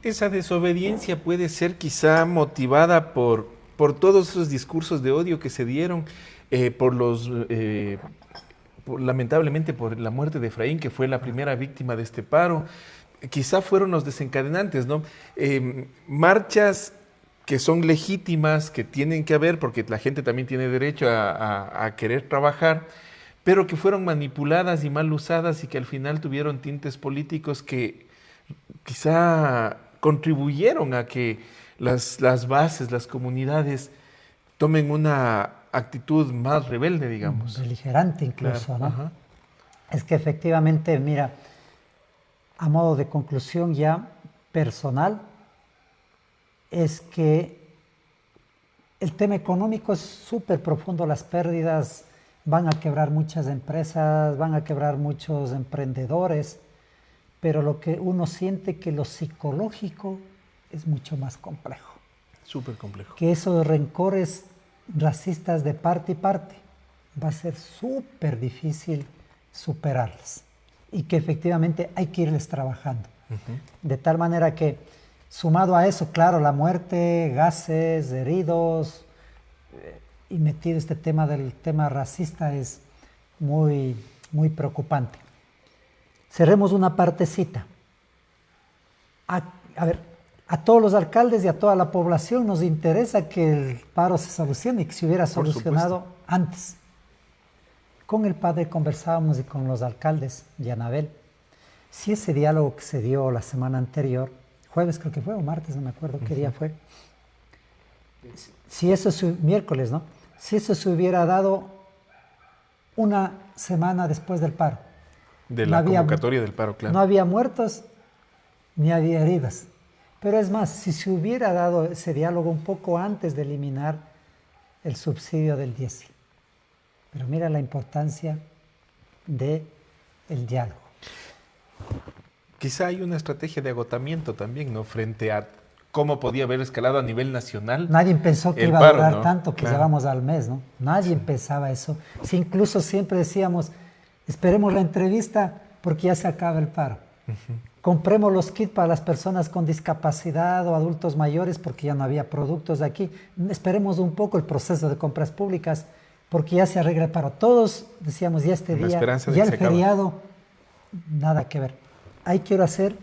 Esa desobediencia puede ser quizá motivada por todos esos discursos de odio que se dieron, lamentablemente por la muerte de Efraín, que fue la primera víctima de este paro. Quizá fueron los desencadenantes, ¿no? Marchas que son legítimas, que tienen que haber, porque la gente también tiene derecho a querer trabajar, pero que fueron manipuladas y mal usadas y que al final tuvieron tintes políticos que quizá contribuyeron a que las bases, las comunidades tomen una actitud más rebelde, digamos. Beligerante incluso, Claro, ¿no? ajá. Es que efectivamente, mira, a modo de conclusión ya personal, es que el tema económico es súper profundo, las pérdidas van a quebrar muchas empresas, van a quebrar muchos emprendedores, pero lo que uno siente que lo psicológico es mucho más complejo. Súper complejo. Que esos rencores racistas de parte y parte va a ser súper difícil superarlos y que efectivamente hay que irles trabajando. De tal manera que, sumado a eso, claro, la muerte, gases, heridos, y metido este tema del tema racista es muy, muy preocupante. Cerremos una partecita. A ver, a todos los alcaldes y a toda la población nos interesa que el paro se solucione y que se hubiera solucionado antes. Con el padre conversábamos y con los alcaldes y Anabel. Si ese diálogo que se dio la semana anterior, jueves creo que fue, o martes, no me acuerdo qué día fue, si eso miércoles, ¿no? Si eso se hubiera dado una semana después del paro. De la convocatoria del paro, claro. No había muertos ni había heridas. Pero es más, si se hubiera dado ese diálogo un poco antes de eliminar el subsidio del diésel. Pero mira la importancia de el diálogo. Quizá hay una estrategia de agotamiento también, ¿no? Frente a cómo podía haber escalado a nivel nacional. Nadie pensó que el iba a paro, durar ¿no? tanto, que Claro. ya vamos al mes, ¿no? Nadie pensaba eso. Si incluso siempre decíamos, esperemos la entrevista porque ya se acaba el paro. Compremos los kits para las personas con discapacidad o adultos mayores porque ya no había productos de aquí. Esperemos un poco el proceso de compras públicas porque ya se arregla el paro. Todos decíamos, ya este La día, esperanza de ya que el se acaba. feriado, nada que ver. Ahí quiero hacer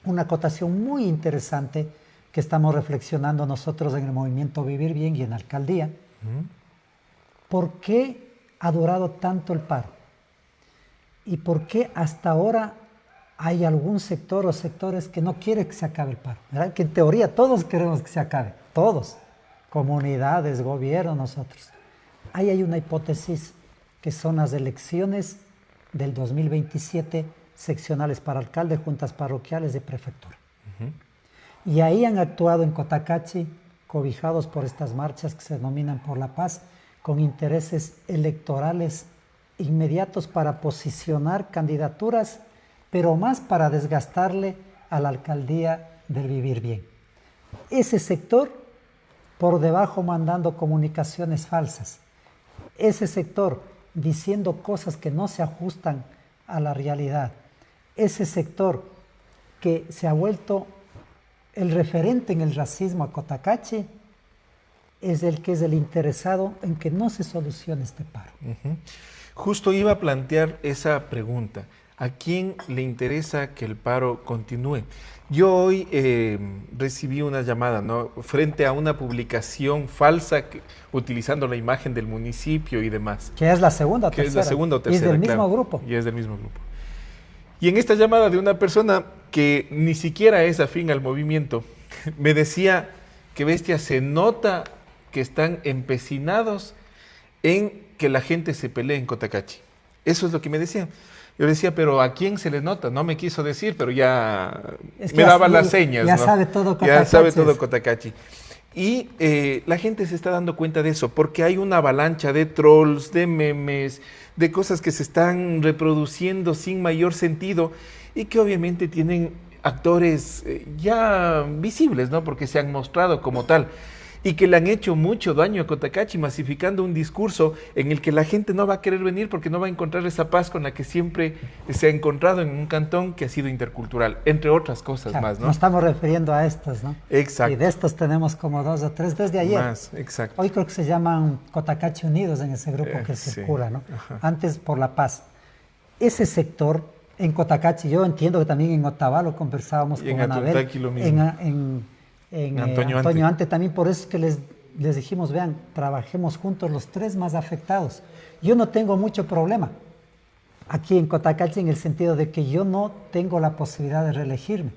una acotación muy interesante que estamos reflexionando nosotros en el movimiento Vivir Bien y en la alcaldía. ¿Por qué ha durado tanto el paro? ¿Y por qué hasta ahora hay algún sector o sectores que no quiere que se acabe el paro? ¿Verdad? Que en teoría todos queremos que se acabe, todos, comunidades, gobierno, nosotros. Ahí hay una hipótesis que son las elecciones del 2027 seccionales para alcalde, juntas parroquiales de prefectura. Y ahí han actuado en Cotacachi, cobijados por estas marchas que se denominan por la paz, con intereses electorales inmediatos para posicionar candidaturas, pero más para desgastarle a la alcaldía del Vivir Bien. Ese sector por debajo mandando comunicaciones falsas. Ese sector diciendo cosas que no se ajustan a la realidad. Ese sector que se ha vuelto el referente en el racismo a Cotacachi es el que es el interesado en que no se solucione este paro. Justo iba a plantear esa pregunta. ¿A quién le interesa que el paro continúe? Yo hoy recibí una llamada, ¿no? Frente a una publicación falsa utilizando la imagen del municipio y demás. Que es la segunda o Que tercera. es la segunda o tercera, Y es del mismo claro. grupo. Y es del mismo grupo. Y en esta llamada de una persona que ni siquiera es afín al movimiento, me decía que bestia, se nota que están empecinados en que la gente se pelee en Cotacachi. Eso es lo que me decían. Yo decía, pero ¿a quién se le nota? No me quiso decir, pero ya Es que me ya daba sabe- las señas. ya ¿no? sabe todo Ya sabe Cotacachi. todo Cotacachi. Y la gente se está dando cuenta de eso, porque hay una avalancha de trolls, de memes, de cosas que se están reproduciendo sin mayor sentido y que obviamente tienen actores ya visibles, ¿no? Porque se han mostrado como tal y que le han hecho mucho daño a Cotacachi, masificando un discurso en el que la gente no va a querer venir porque no va a encontrar esa paz con la que siempre se ha encontrado en un cantón que ha sido intercultural, entre otras cosas Claro, más, ¿no? Nos estamos refiriendo a estos, ¿no? Exacto. Y de estos tenemos como 2 o 3 desde ayer. Más, exacto. Hoy creo que se llaman Cotacachi Unidos en ese grupo que Sí. circula, ¿no? Ajá. Antes por la paz. Ese sector en Cotacachi, yo entiendo que también en Otavalo conversábamos Y con en Anabel. Atontaki lo mismo. En Antonio Antonio Ante. Ante también, por eso es que les dijimos, vean, trabajemos juntos los 3 más afectados. Yo no tengo mucho problema aquí en Cotacachi en el sentido de que yo no tengo la posibilidad de reelegirme.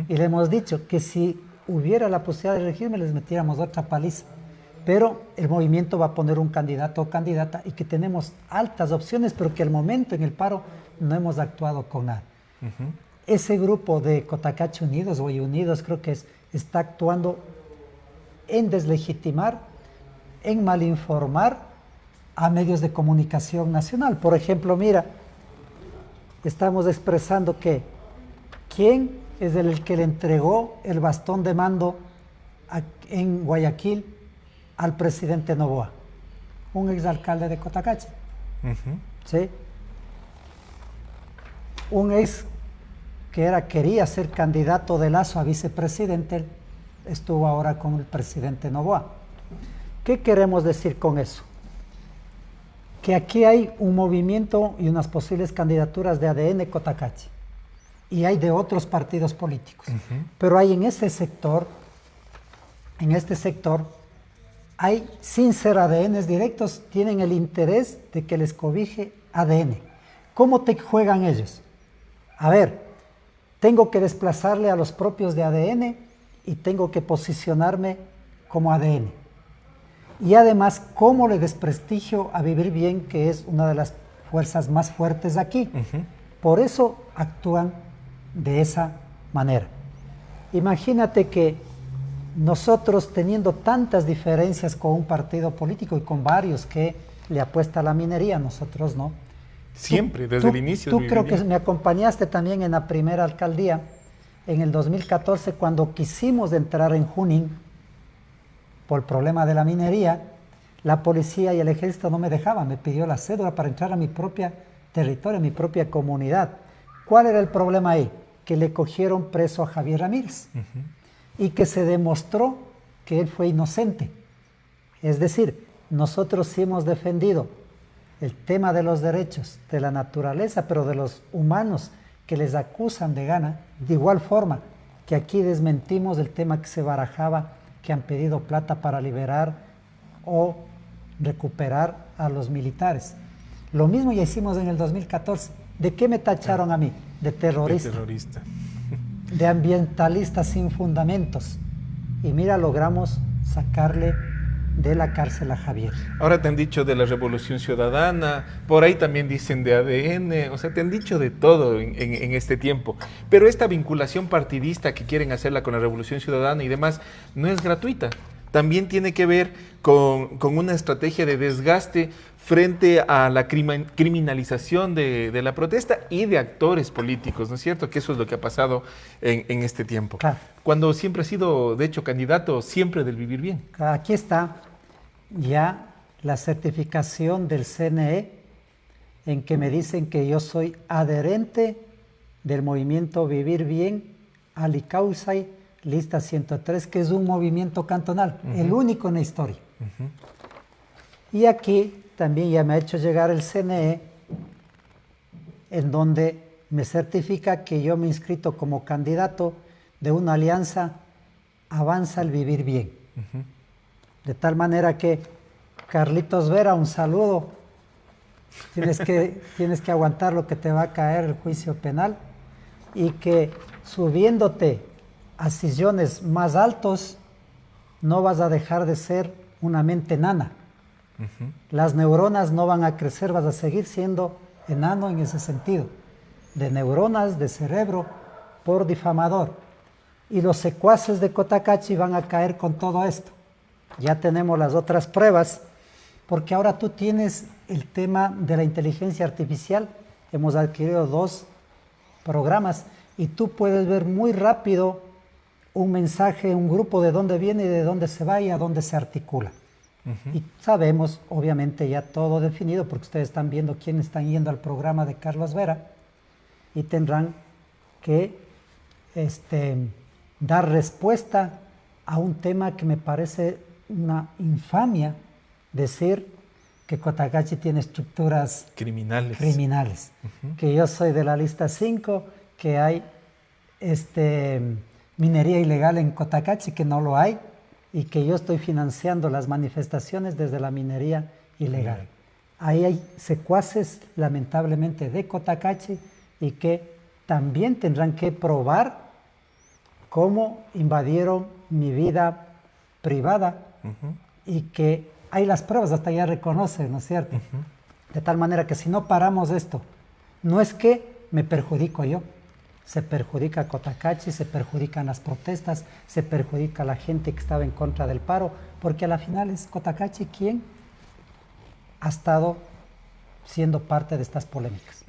Y le hemos dicho que si hubiera la posibilidad de reelegirme les metiéramos otra paliza. Pero el movimiento va a poner un candidato o candidata y que tenemos altas opciones, pero que al momento en el paro no hemos actuado con nada. Ese grupo de Cotacachi Unidos o Unidos creo que está actuando en deslegitimar, en malinformar a medios de comunicación nacional. Por ejemplo, mira, estamos expresando que quién es el que le entregó el bastón de mando en Guayaquil al presidente Noboa, un exalcalde de Cotacachi. ¿Sí? Un ex que quería ser candidato de Lazo a vicepresidente, estuvo ahora con el presidente Noboa. ¿Qué queremos decir con eso? Que aquí hay un movimiento y unas posibles candidaturas de ADN Cotacachi y hay de otros partidos políticos, pero hay en este sector, hay sin ser ADNs directos, tienen el interés de que les cobije ADN. ¿Cómo te juegan ellos? A ver, tengo que desplazarle a los propios de ADN y tengo que posicionarme como ADN. Y además, ¿cómo le desprestigio a Vivir Bien, que es una de las fuerzas más fuertes aquí? Por eso actúan de esa manera. Imagínate que nosotros, teniendo tantas diferencias con un partido político y con varios que le apuesta a la minería, nosotros no, Siempre, desde el inicio. Tú creo que me acompañaste también en la primera alcaldía, en el 2014, cuando quisimos entrar en Junín por el problema de la minería. La policía y el ejército no me dejaban, me pidió la cédula para entrar a mi propia territorio, a mi propia comunidad. ¿Cuál era el problema ahí? Que le cogieron preso a Javier Ramírez y que se demostró que él fue inocente. Es decir, nosotros sí hemos defendido el tema de los derechos de la naturaleza, pero de los humanos que les acusan de gana, de igual forma que aquí desmentimos el tema que se barajaba, que han pedido plata para liberar o recuperar a los militares. Lo mismo ya hicimos en el 2014. ¿De qué me tacharon a mí? De terrorista. De terrorista. De ambientalista sin fundamentos. Y mira, logramos sacarle de la cárcel a Javier. Ahora te han dicho de la Revolución Ciudadana, por ahí también dicen de ADN, o sea, te han dicho de todo en este tiempo. Pero esta vinculación partidista que quieren hacerla con la Revolución Ciudadana y demás, no es gratuita. También tiene que ver con una estrategia de desgaste frente a la criminalización de la protesta y de actores políticos, ¿no es cierto? Que eso es lo que ha pasado en este tiempo. Claro. Cuando siempre ha sido, de hecho, candidato siempre del vivir bien. Aquí está ya la certificación del CNE en que me dicen que yo soy adherente del movimiento Vivir Bien, Alicausay, lista 103, que es un movimiento cantonal, el único en la historia. Y aquí también ya me ha hecho llegar el CNE, en donde me certifica que yo me he inscrito como candidato de una alianza Avanza el Vivir Bien. De tal manera que, Carlitos Vera, un saludo. Tienes que aguantar lo que te va a caer el juicio penal y que subiéndote a sillones más altos no vas a dejar de ser una mente enana. Las neuronas no van a crecer, vas a seguir siendo enano en ese sentido. De neuronas, de cerebro, por difamador. Y los secuaces de Cotacachi van a caer con todo esto. Ya tenemos las otras pruebas, porque ahora tú tienes el tema de la inteligencia artificial. Hemos adquirido 2 programas y tú puedes ver muy rápido un mensaje, un grupo, de dónde viene y de dónde se va y a dónde se articula. Y sabemos, obviamente, ya todo definido, porque ustedes están viendo quiénes están yendo al programa de Carlos Vera y tendrán que dar respuesta a un tema que me parece una infamia, decir que Cotacachi tiene estructuras criminales. Que yo soy de la lista 5, que hay minería ilegal en Cotacachi, que no lo hay, y que yo estoy financiando las manifestaciones desde la minería ilegal. Ahí hay secuaces, lamentablemente, de Cotacachi y que también tendrán que probar cómo invadieron mi vida privada y que hay las pruebas, hasta ya reconocen, ¿no es cierto? De tal manera que si no paramos esto, no es que me perjudico yo, se perjudica a Cotacachi, se perjudican las protestas, se perjudica a la gente que estaba en contra del paro, porque a la final es Cotacachi quien ha estado siendo parte de estas polémicas.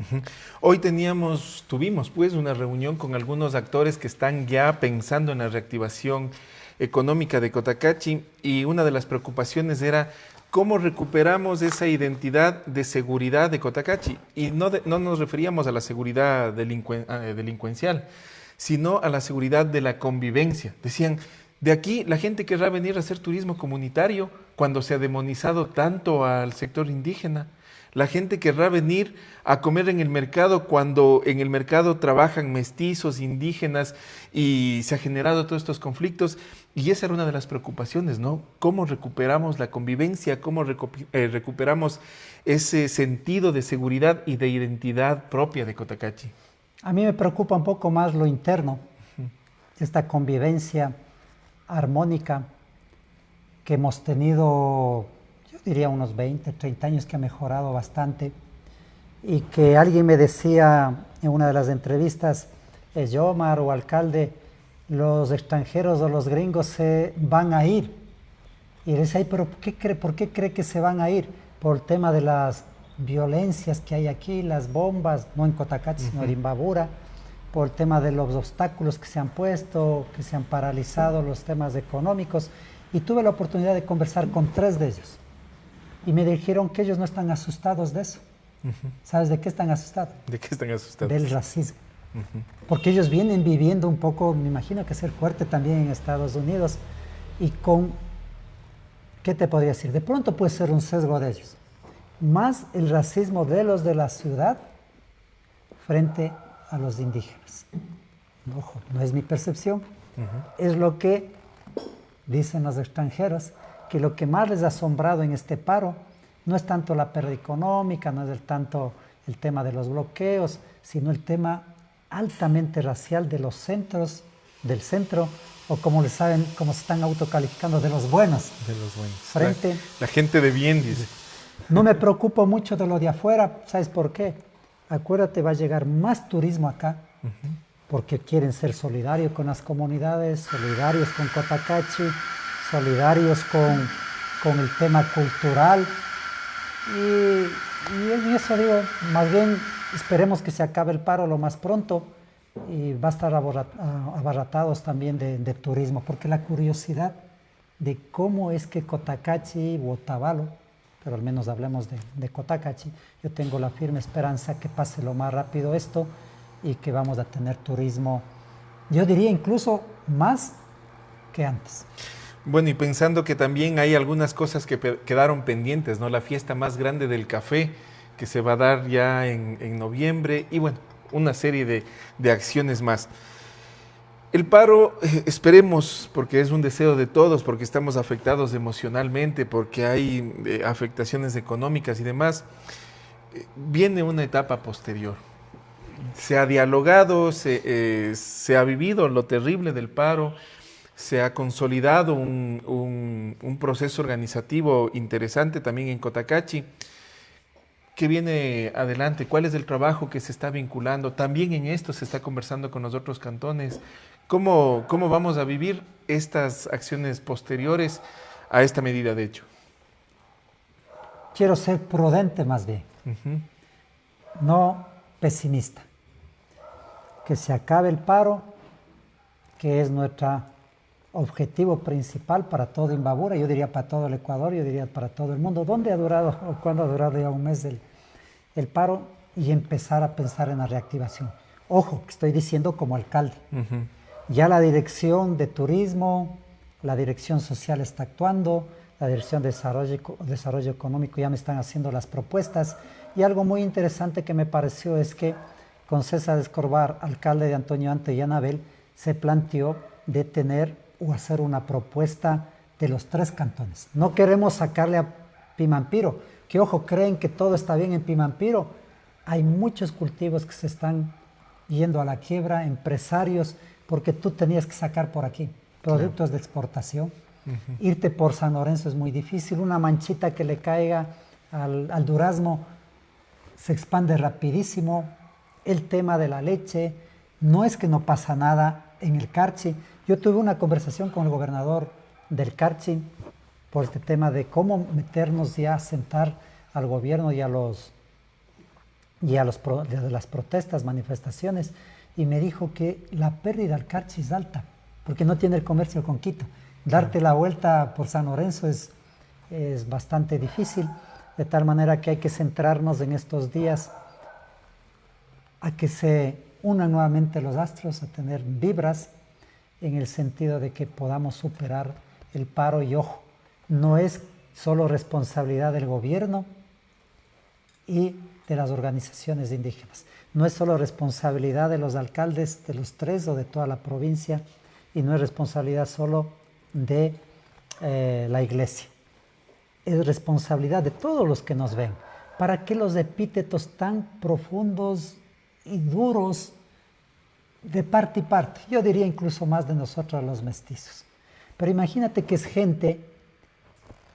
Hoy tuvimos pues una reunión con algunos actores que están ya pensando en la reactivación económica de Cotacachi y una de las preocupaciones era cómo recuperamos esa identidad de seguridad de Cotacachi. Y no nos referíamos a la seguridad delincuencial, sino a la seguridad de la convivencia. Decían, de aquí la gente querrá venir a hacer turismo comunitario cuando se ha demonizado tanto al sector indígena. La gente querrá venir a comer en el mercado cuando en el mercado trabajan mestizos, indígenas y se ha generado todos estos conflictos. Y esa era una de las preocupaciones, ¿no? ¿Cómo recuperamos la convivencia? ¿Cómo recuperamos ese sentido de seguridad y de identidad propia de Cotacachi? A mí me preocupa un poco más lo interno, esta convivencia armónica que hemos tenido, yo diría unos 20, 30 años, que ha mejorado bastante, y que alguien me decía en una de las entrevistas, Yomar o alcalde, los extranjeros o los gringos se van a ir. Y le decía, pero ¿por qué cree que se van a ir? Por el tema de las violencias que hay aquí, las bombas, no en Cotacachi, sino en Imbabura, por el tema de los obstáculos que se han puesto, que se han paralizado los temas económicos, y tuve la oportunidad de conversar con 3 de ellos, y me dijeron que ellos no están asustados de eso. ¿Sabes de qué están asustados? ¿De qué están asustados? Del racismo. Porque ellos vienen viviendo un poco, me imagino que ser fuerte también en Estados Unidos, y con, ¿qué te podría decir? De pronto puede ser un sesgo de ellos, más el racismo de los de la ciudad frente a los indígenas. Ojo, no es mi percepción, es lo que dicen los extranjeros, que lo que más les ha asombrado en este paro no es tanto la pérdida económica, no es tanto el tema de los bloqueos, sino el tema altamente racial de los centros, del centro, o como les saben, como se están autocalificando, de los buenos. De los buenos. Frente, la gente de bien, dice. no me preocupo mucho de lo de afuera, ¿sabes por qué? Acuérdate, va a llegar más turismo acá, porque quieren ser solidarios con las comunidades, solidarios con Cotacachi, solidarios con el tema cultural. Y en eso digo, más bien esperemos que se acabe el paro lo más pronto y va a estar abaratados también de turismo, porque la curiosidad de cómo es que Cotacachi o Otavalo, pero al menos hablemos de Cotacachi, yo tengo la firme esperanza que pase lo más rápido esto y que vamos a tener turismo, yo diría incluso más que antes. Bueno, y pensando que también hay algunas cosas que quedaron pendientes, ¿no? La fiesta más grande del café que se va a dar ya en noviembre y bueno, una serie de acciones más. El paro, esperemos, porque es un deseo de todos, porque estamos afectados emocionalmente, porque hay afectaciones económicas y demás, viene una etapa posterior. Se ha dialogado, se ha vivido lo terrible del paro, se ha consolidado un proceso organizativo interesante también en Cotacachi. ¿Qué viene adelante? ¿Cuál es el trabajo que se está vinculando? También en esto se está conversando con los otros cantones. ¿Cómo vamos a vivir estas acciones posteriores a esta medida de hecho? Quiero ser prudente más bien, no pesimista. Que se acabe el paro, que es nuestro objetivo principal para todo Imbabura, yo diría para todo el Ecuador, yo diría para todo el mundo. ¿Dónde ha durado o cuándo ha durado ya un mes el paro? Y empezar a pensar en la reactivación. Ojo, que estoy diciendo como alcalde. Ya la dirección de turismo, la dirección social está actuando, la dirección de desarrollo económico ya me están haciendo las propuestas. Y algo muy interesante que me pareció es que con César Escobar, alcalde de Antonio Ante y Anabel, se planteó de tener o hacer una propuesta de los 3 cantones. No queremos sacarle a Pimampiro, que ojo, creen que todo está bien en Pimampiro. Hay muchos cultivos que se están yendo a la quiebra, empresarios, porque tú tenías que sacar por aquí productos de exportación. Irte por San Lorenzo es muy difícil, una manchita que le caiga al durazno se expande rapidísimo. El tema de la leche, no es que no pasa nada en el Carchi. Yo tuve una conversación con el gobernador del Carchi por este tema de cómo meternos ya a sentar al gobierno y a las protestas, manifestaciones, y me dijo que la pérdida al Carchi es alta, porque no tiene el comercio con Quito. Darte la vuelta por San Lorenzo es bastante difícil, de tal manera que hay que centrarnos en estos días a que se unan nuevamente los astros, a tener vibras en el sentido de que podamos superar el paro. Y ojo, no es solo responsabilidad del gobierno y de las organizaciones indígenas, no es solo responsabilidad de los alcaldes de los 3 o de toda la provincia, y no es responsabilidad solo de la iglesia, es responsabilidad de todos los que nos ven. ¿Para qué los epítetos tan profundos y duros de parte y parte? Yo diría incluso más de nosotros los mestizos. Pero imagínate que es gente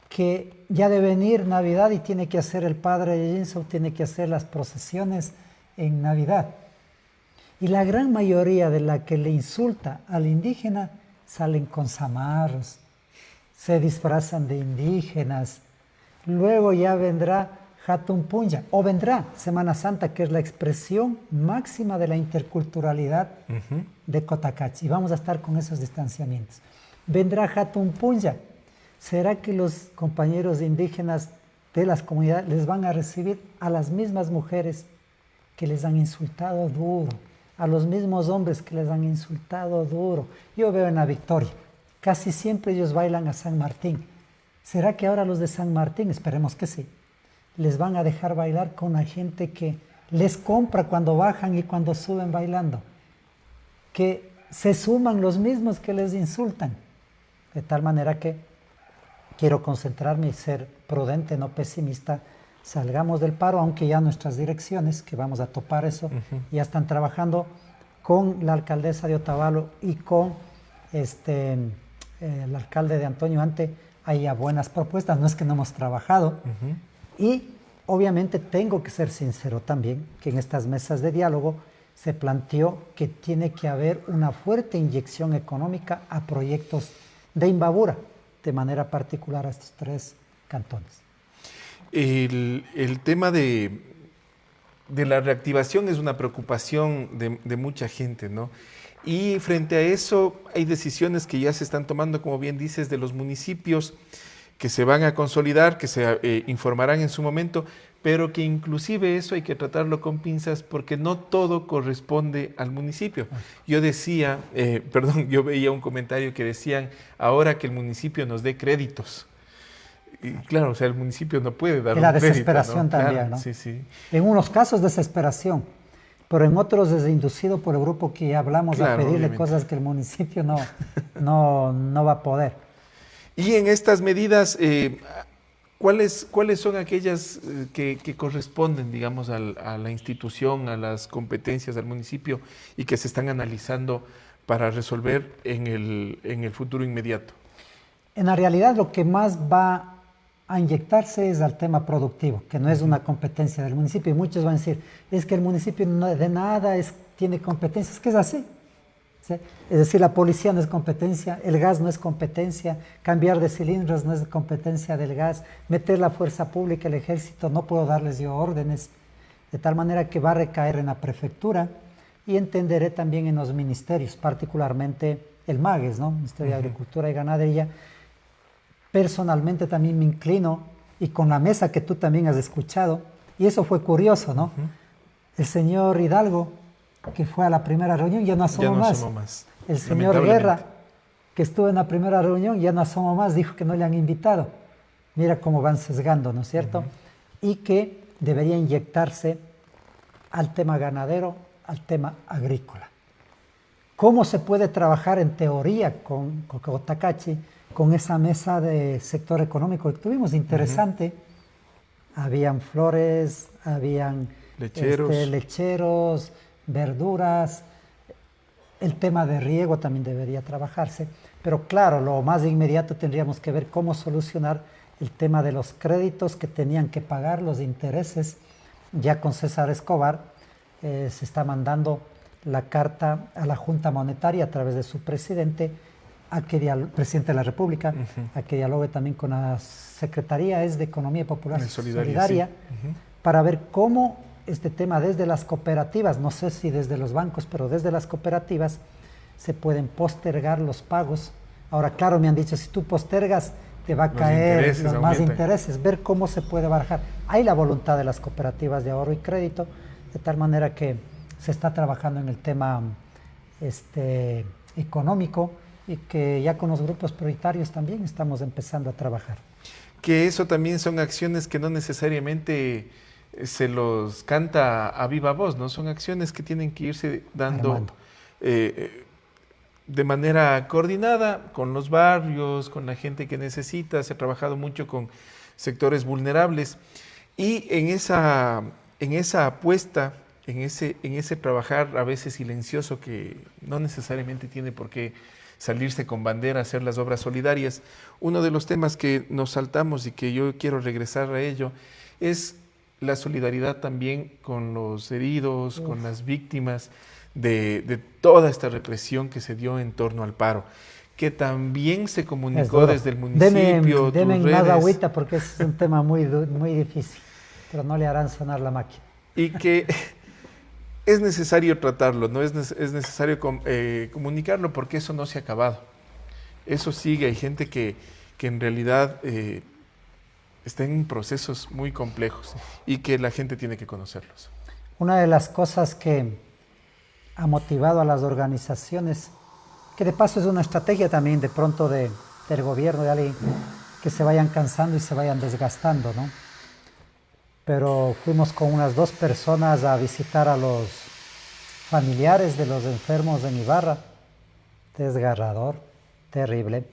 que ya de venir Navidad y tiene que hacer el padre de Jinso, tiene que hacer las procesiones en Navidad. Y la gran mayoría de la que le insulta al indígena salen con zamarros, se disfrazan de indígenas. Luego ya vendrá Hatun Punya, o vendrá Semana Santa, que es la expresión máxima de la interculturalidad de Cotacachi. Y vamos a estar con esos distanciamientos. Vendrá Hatun Punya. ¿Será que los compañeros indígenas de las comunidades les van a recibir a las mismas mujeres que les han insultado duro, a los mismos hombres que les han insultado duro? Yo veo en la Victoria, casi siempre ellos bailan a San Martín. ¿Será que ahora los de San Martín, esperemos que sí, les van a dejar bailar con la gente que les compra cuando bajan y cuando suben bailando? Que se suman los mismos que les insultan. De tal manera que quiero concentrarme y ser prudente, no pesimista. Salgamos del paro, aunque ya nuestras direcciones, que vamos a topar eso, ya están trabajando con la alcaldesa de Otavalo y con el alcalde de Antonio Ante. Hay ya buenas propuestas, no es que no hemos trabajado. Y obviamente tengo que ser sincero también, que en estas mesas de diálogo se planteó que tiene que haber una fuerte inyección económica a proyectos de Imbabura, de manera particular a estos 3 cantones. El tema de la reactivación es una preocupación de mucha gente, ¿no? Y frente a eso hay decisiones que ya se están tomando, como bien dices, de los municipios que se van a consolidar, que se informarán en su momento, pero que inclusive eso hay que tratarlo con pinzas porque no todo corresponde al municipio. Yo decía, yo veía un comentario que decían, ahora que el municipio nos dé créditos. Y claro, o sea, el municipio no puede dar un crédito. La desesperación también, claro, ¿no? Sí, sí. En unos casos desesperación, pero en otros es inducido por el grupo que ya hablamos, claro, a pedirle obviamente cosas que el municipio no va a poder. Y en estas medidas, ¿cuáles son aquellas que corresponden, digamos, a la institución, a las competencias del municipio y que se están analizando para resolver en el futuro inmediato? En la realidad lo que más va a inyectarse es al tema productivo, que no es una competencia del municipio. Y muchos van a decir, es que el municipio de nada tiene competencias, que es así. ¿Sí? Es decir, la policía no es competencia, el gas no es competencia, cambiar de cilindros no es competencia del gas, meter la fuerza pública, el ejército, no puedo darles yo órdenes, de tal manera que va a recaer en la prefectura y entenderé también en los ministerios, particularmente el MAGES, ¿no? Ministerio de Agricultura y Ganadería. Personalmente también me inclino, y con la mesa que tú también has escuchado, y eso fue curioso, ¿no? El señor Hidalgo, que fue a la primera reunión, ya no asomó más. El señor Guerra, que estuvo en la primera reunión, ya no asomó más, dijo que no le han invitado. Mira cómo van sesgando, ¿no es cierto? Y que debería inyectarse al tema ganadero, al tema agrícola. ¿Cómo se puede trabajar en teoría con Cotacachi, con esa mesa de sector económico que tuvimos? Interesante. Habían flores, habían lecheros, verduras. El tema de riego también debería trabajarse, pero claro, lo más inmediato tendríamos que ver cómo solucionar el tema de los créditos que tenían que pagar, los intereses. Ya con César Escobar se está mandando la carta a la Junta Monetaria a través de su presidente, presidente de la República, a que dialogue también con la Secretaría de Economía Popular y Solidaria, sí. Para ver cómo este tema desde las cooperativas, no sé si desde los bancos, pero desde las cooperativas se pueden postergar los pagos. Ahora, claro, me han dicho, si tú postergas, te va a caer los más intereses, ver cómo se puede barajar. Hay la voluntad de las cooperativas de ahorro y crédito, de tal manera que se está trabajando en el tema económico y que ya con los grupos prioritarios también estamos empezando a trabajar. Que eso también son acciones que no necesariamente se los canta a viva voz, ¿no? Son acciones que tienen que irse dando de manera coordinada con los barrios, con la gente que necesita. Se ha trabajado mucho con sectores vulnerables y en esa apuesta, en ese trabajar a veces silencioso que no necesariamente tiene por qué salirse con bandera, hacer las obras solidarias. Uno de los temas que nos saltamos y que yo quiero regresar a ello es la solidaridad también con los heridos, con las víctimas de toda esta represión que se dio en torno al paro, que también se comunicó desde el municipio. Deme más agüita porque es un tema muy difícil. pero no le harán sonar la máquina. Y que es necesario tratarlo, ¿no? Es necesario comunicarlo porque eso no se ha acabado. Eso sigue, hay gente que en realidad está en procesos muy complejos y que la gente tiene que conocerlos. Una de las cosas que ha motivado a las organizaciones, que de paso es una estrategia también de pronto del gobierno, de alguien que se vayan cansando y se vayan desgastando, ¿no? Pero fuimos con unas 2 personas a visitar a los familiares de los enfermos en Ibarra. Desgarrador, terrible.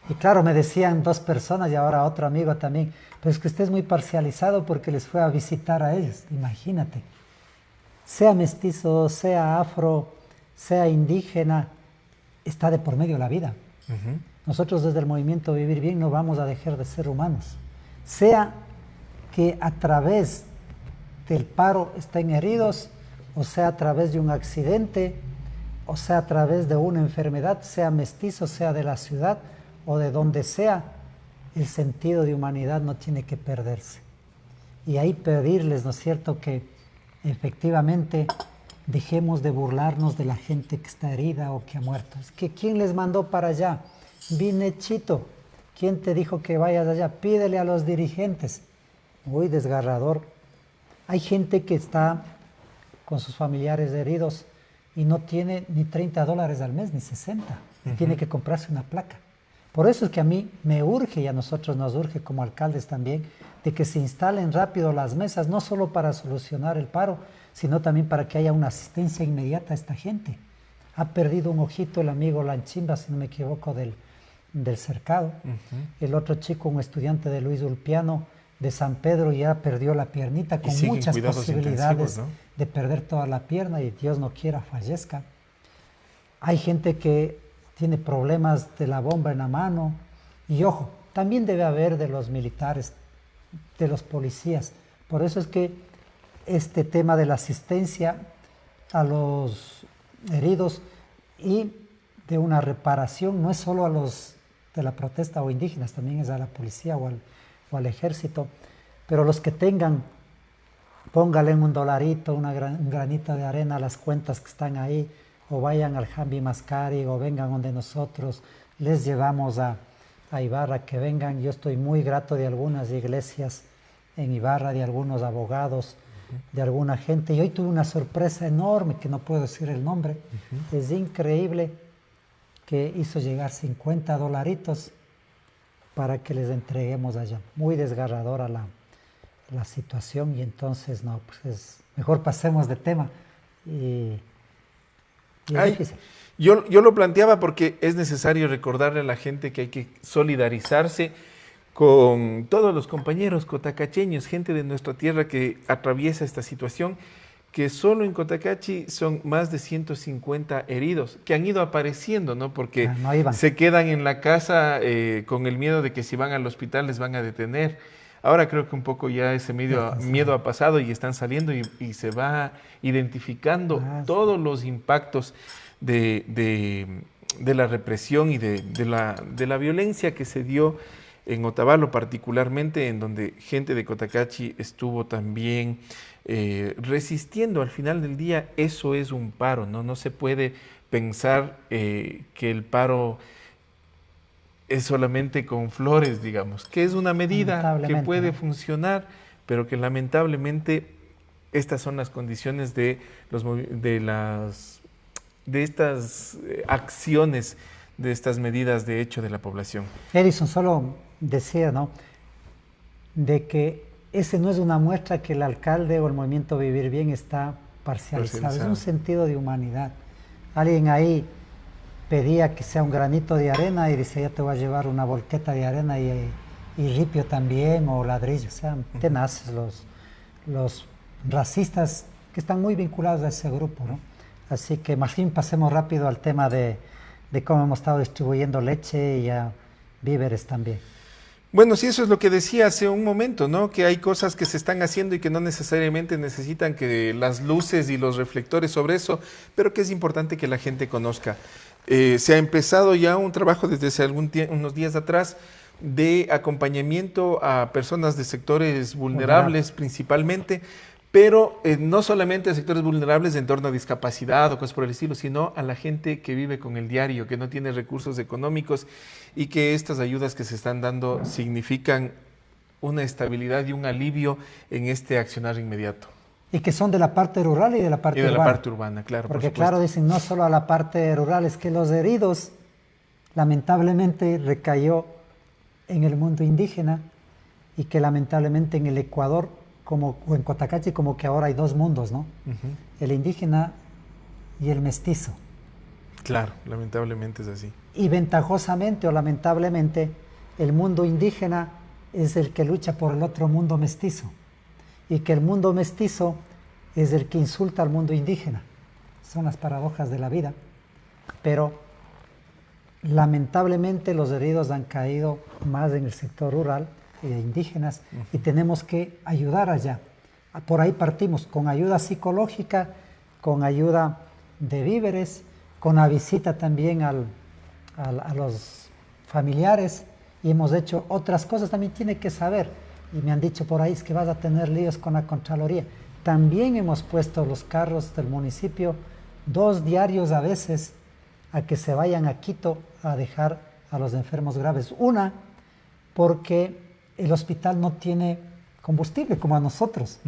Y claro, me decían 2 personas y ahora otro amigo también, pero es que usted es muy parcializado porque les fue a visitar a ellos, imagínate. Sea mestizo, sea afro, sea indígena, está de por medio la vida. Nosotros desde el movimiento Vivir Bien no vamos a dejar de ser humanos. Sea que a través del paro estén heridos, o sea a través de un accidente, o sea a través de una enfermedad, sea mestizo, sea de la ciudad o de donde sea, el sentido de humanidad no tiene que perderse. Y ahí pedirles, ¿no es cierto?, que efectivamente dejemos de burlarnos de la gente que está herida o que ha muerto. Es que ¿quién les mandó para allá? Vine Chito. ¿Quién te dijo que vayas allá? Pídele a los dirigentes. Muy desgarrador. Hay gente que está con sus familiares heridos y no tiene ni $30 al mes, ni 60. Tiene que comprarse una placa. Por eso es que a mí me urge, y a nosotros nos urge como alcaldes también, de que se instalen rápido las mesas, no solo para solucionar el paro, sino también para que haya una asistencia inmediata a esta gente. Ha perdido un ojito el amigo Lanchimba, si no me equivoco, del cercado. El otro chico, un estudiante de Luis Ulpiano, de San Pedro, ya perdió la piernita, con muchas posibilidades, ¿no?, de perder toda la pierna, y Dios no quiera fallezca. Hay gente que tiene problemas de la bomba en la mano, y ojo, también debe haber de los militares, de los policías. Por eso es que este tema de la asistencia a los heridos y de una reparación no es solo a los de la protesta o indígenas, también es a la policía o al ejército, pero los que tengan, póngale en $1, un granito de arena a las cuentas que están ahí, o vayan al Jambi Mascari, o vengan donde nosotros les llevamos a Ibarra, que vengan. Yo estoy muy grato de algunas iglesias en Ibarra, de algunos abogados, de alguna gente, y hoy tuve una sorpresa enorme, que no puedo decir el nombre. Es increíble, que hizo llegar $50 para que les entreguemos allá. Muy desgarradora la situación, y entonces no, pues mejor pasemos de tema. Yo lo planteaba porque es necesario recordarle a la gente que hay que solidarizarse con todos los compañeros cotacacheños, gente de nuestra tierra que atraviesa esta situación, que solo en Cotacachi son más de 150 heridos, que han ido apareciendo, ¿no? Porque se quedan en la casa con el miedo de que si van al hospital les van a detener. Ahora creo que un poco ya ese miedo ha pasado y están saliendo y se va identificando todos los impactos de la represión y de la violencia que se dio en Otavalo, particularmente, en donde gente de Cotacachi estuvo también resistiendo. Al final del día, eso es un paro, ¿no? No se puede pensar que el paro es solamente con flores, digamos, que es una medida que puede funcionar, pero que lamentablemente estas son las condiciones de estas acciones, de estas medidas de hecho de la población. Edison solo decía, ¿no?, de que ese no es una muestra que el alcalde o el movimiento Vivir Bien está parcializado, es un sentido de humanidad. Alguien ahí pedía que sea un granito de arena y decía, ya te voy a llevar una volqueta de arena y ripio también, o ladrillo. O sea, tenaces los racistas que están muy vinculados a ese grupo, ¿no? Así que más bien pasemos rápido al tema de cómo hemos estado distribuyendo leche y a víveres también. Bueno, sí, eso es lo que decía hace un momento, ¿no? Que hay cosas que se están haciendo y que no necesariamente necesitan que las luces y los reflectores sobre eso, pero que es importante que la gente conozca. Se ha empezado ya un trabajo desde hace unos días atrás de acompañamiento a personas de sectores vulnerables principalmente, pero no solamente a sectores vulnerables en torno a discapacidad o cosas por el estilo, sino a la gente que vive con el diario, que no tiene recursos económicos y que estas ayudas que se están dando significan una estabilidad y un alivio en este accionar inmediato. Y que son de la parte rural y de la parte urbana. Y de urbana. La parte urbana, claro. Porque claro, dicen no solo a la parte rural, es que los heridos lamentablemente recayó en el mundo indígena y que lamentablemente en el Ecuador como o en Cotacachi como que ahora hay dos mundos, ¿no? El indígena y el mestizo. Claro, lamentablemente es así. Y ventajosamente o lamentablemente el mundo indígena es el que lucha por el otro mundo mestizo y que el mundo mestizo es el que insulta al mundo indígena. Son las paradojas de la vida, pero lamentablemente los heridos han caído más en el sector rural e indígenas y tenemos que ayudar allá. Por ahí partimos, con ayuda psicológica, con ayuda de víveres, con la visita también a los familiares y hemos hecho otras cosas. También tiene que saber, y me han dicho por ahí, es que vas a tener líos con la Contraloría. También hemos puesto los carros del municipio 2 diarios a veces a que se vayan a Quito a dejar a los enfermos graves. Una, porque el hospital no tiene combustible como a nosotros,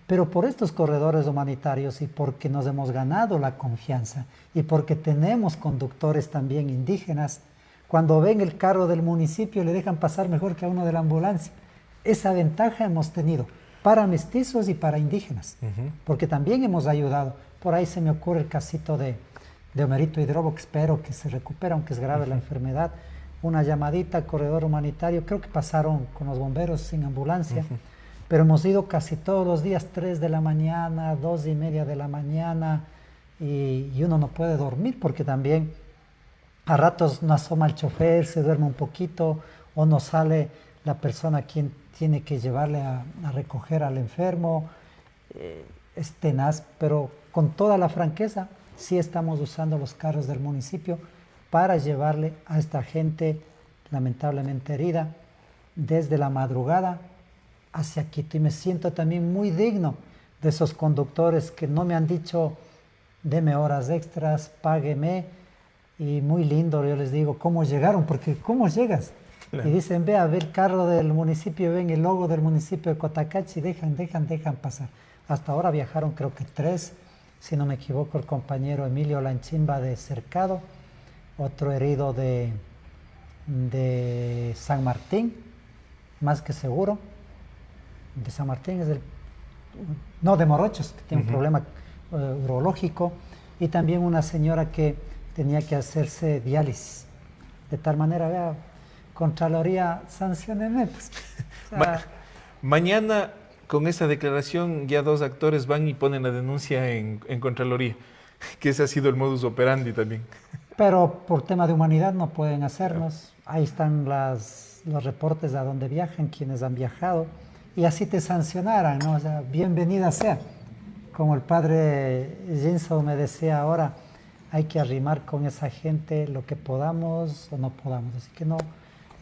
pero por estos corredores humanitarios y porque nos hemos ganado la confianza y porque tenemos conductores también indígenas, cuando ven el carro del municipio le dejan pasar mejor que a uno de la ambulancia. Esa ventaja hemos tenido para mestizos y para indígenas, porque también hemos ayudado. Por ahí se me ocurre el casito de Homerito Hidrobo, que espero que se recupere, aunque es grave la enfermedad. Una llamadita, corredor humanitario, creo que pasaron con los bomberos sin ambulancia, pero hemos ido casi todos los días, 3 de la mañana, 2:30 de la mañana, y uno no puede dormir porque también a ratos no asoma el chofer, se duerme un poquito, o no sale la persona quien tiene que llevarle a recoger al enfermo. Es tenaz, pero con toda la franqueza, sí estamos usando los carros del municipio para llevarle a esta gente lamentablemente herida desde la madrugada hacia Quito. Y me siento también muy digno de esos conductores que no me han dicho, deme horas extras, págueme. Y muy lindo, yo les digo, ¿cómo llegaron? Porque ¿cómo llegas? Claro. Y dicen, ve a ver el carro del municipio, ven el logo del municipio de Cotacachi, dejan pasar. Hasta ahora viajaron creo que 3, si no me equivoco, el compañero Emilio Lanchimba de Cercado, otro herido de San Martín, más que seguro. De San Martín es de Morochos, que tiene un problema urológico, y también una señora que tenía que hacerse diálisis. De tal manera, vea, Contraloría, sancióneme. Pues. O sea, mañana, con esa declaración, ya 2 actores van y ponen la denuncia en Contraloría, que ese ha sido el modus operandi también. Pero por tema de humanidad no pueden hacernos. Ahí están los reportes a donde viajan, quienes han viajado, y así te sancionaran, ¿no? O sea, bienvenida sea. Como el padre Jinso me decía ahora, hay que arrimar con esa gente lo que podamos o no podamos. Así que no,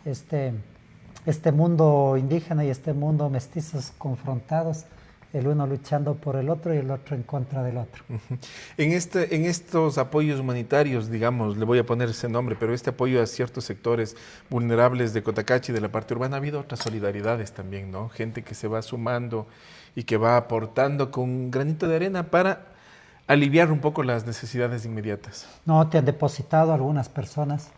este mundo indígena y este mundo mestizos confrontados, el uno luchando por el otro y el otro en contra del otro. En estos apoyos humanitarios, digamos, le voy a poner ese nombre, pero este apoyo a ciertos sectores vulnerables de Cotacachi, de la parte urbana, ha habido otras solidaridades también, ¿no? Gente que se va sumando y que va aportando con un granito de arena para aliviar un poco las necesidades inmediatas. No, te han depositado algunas personas,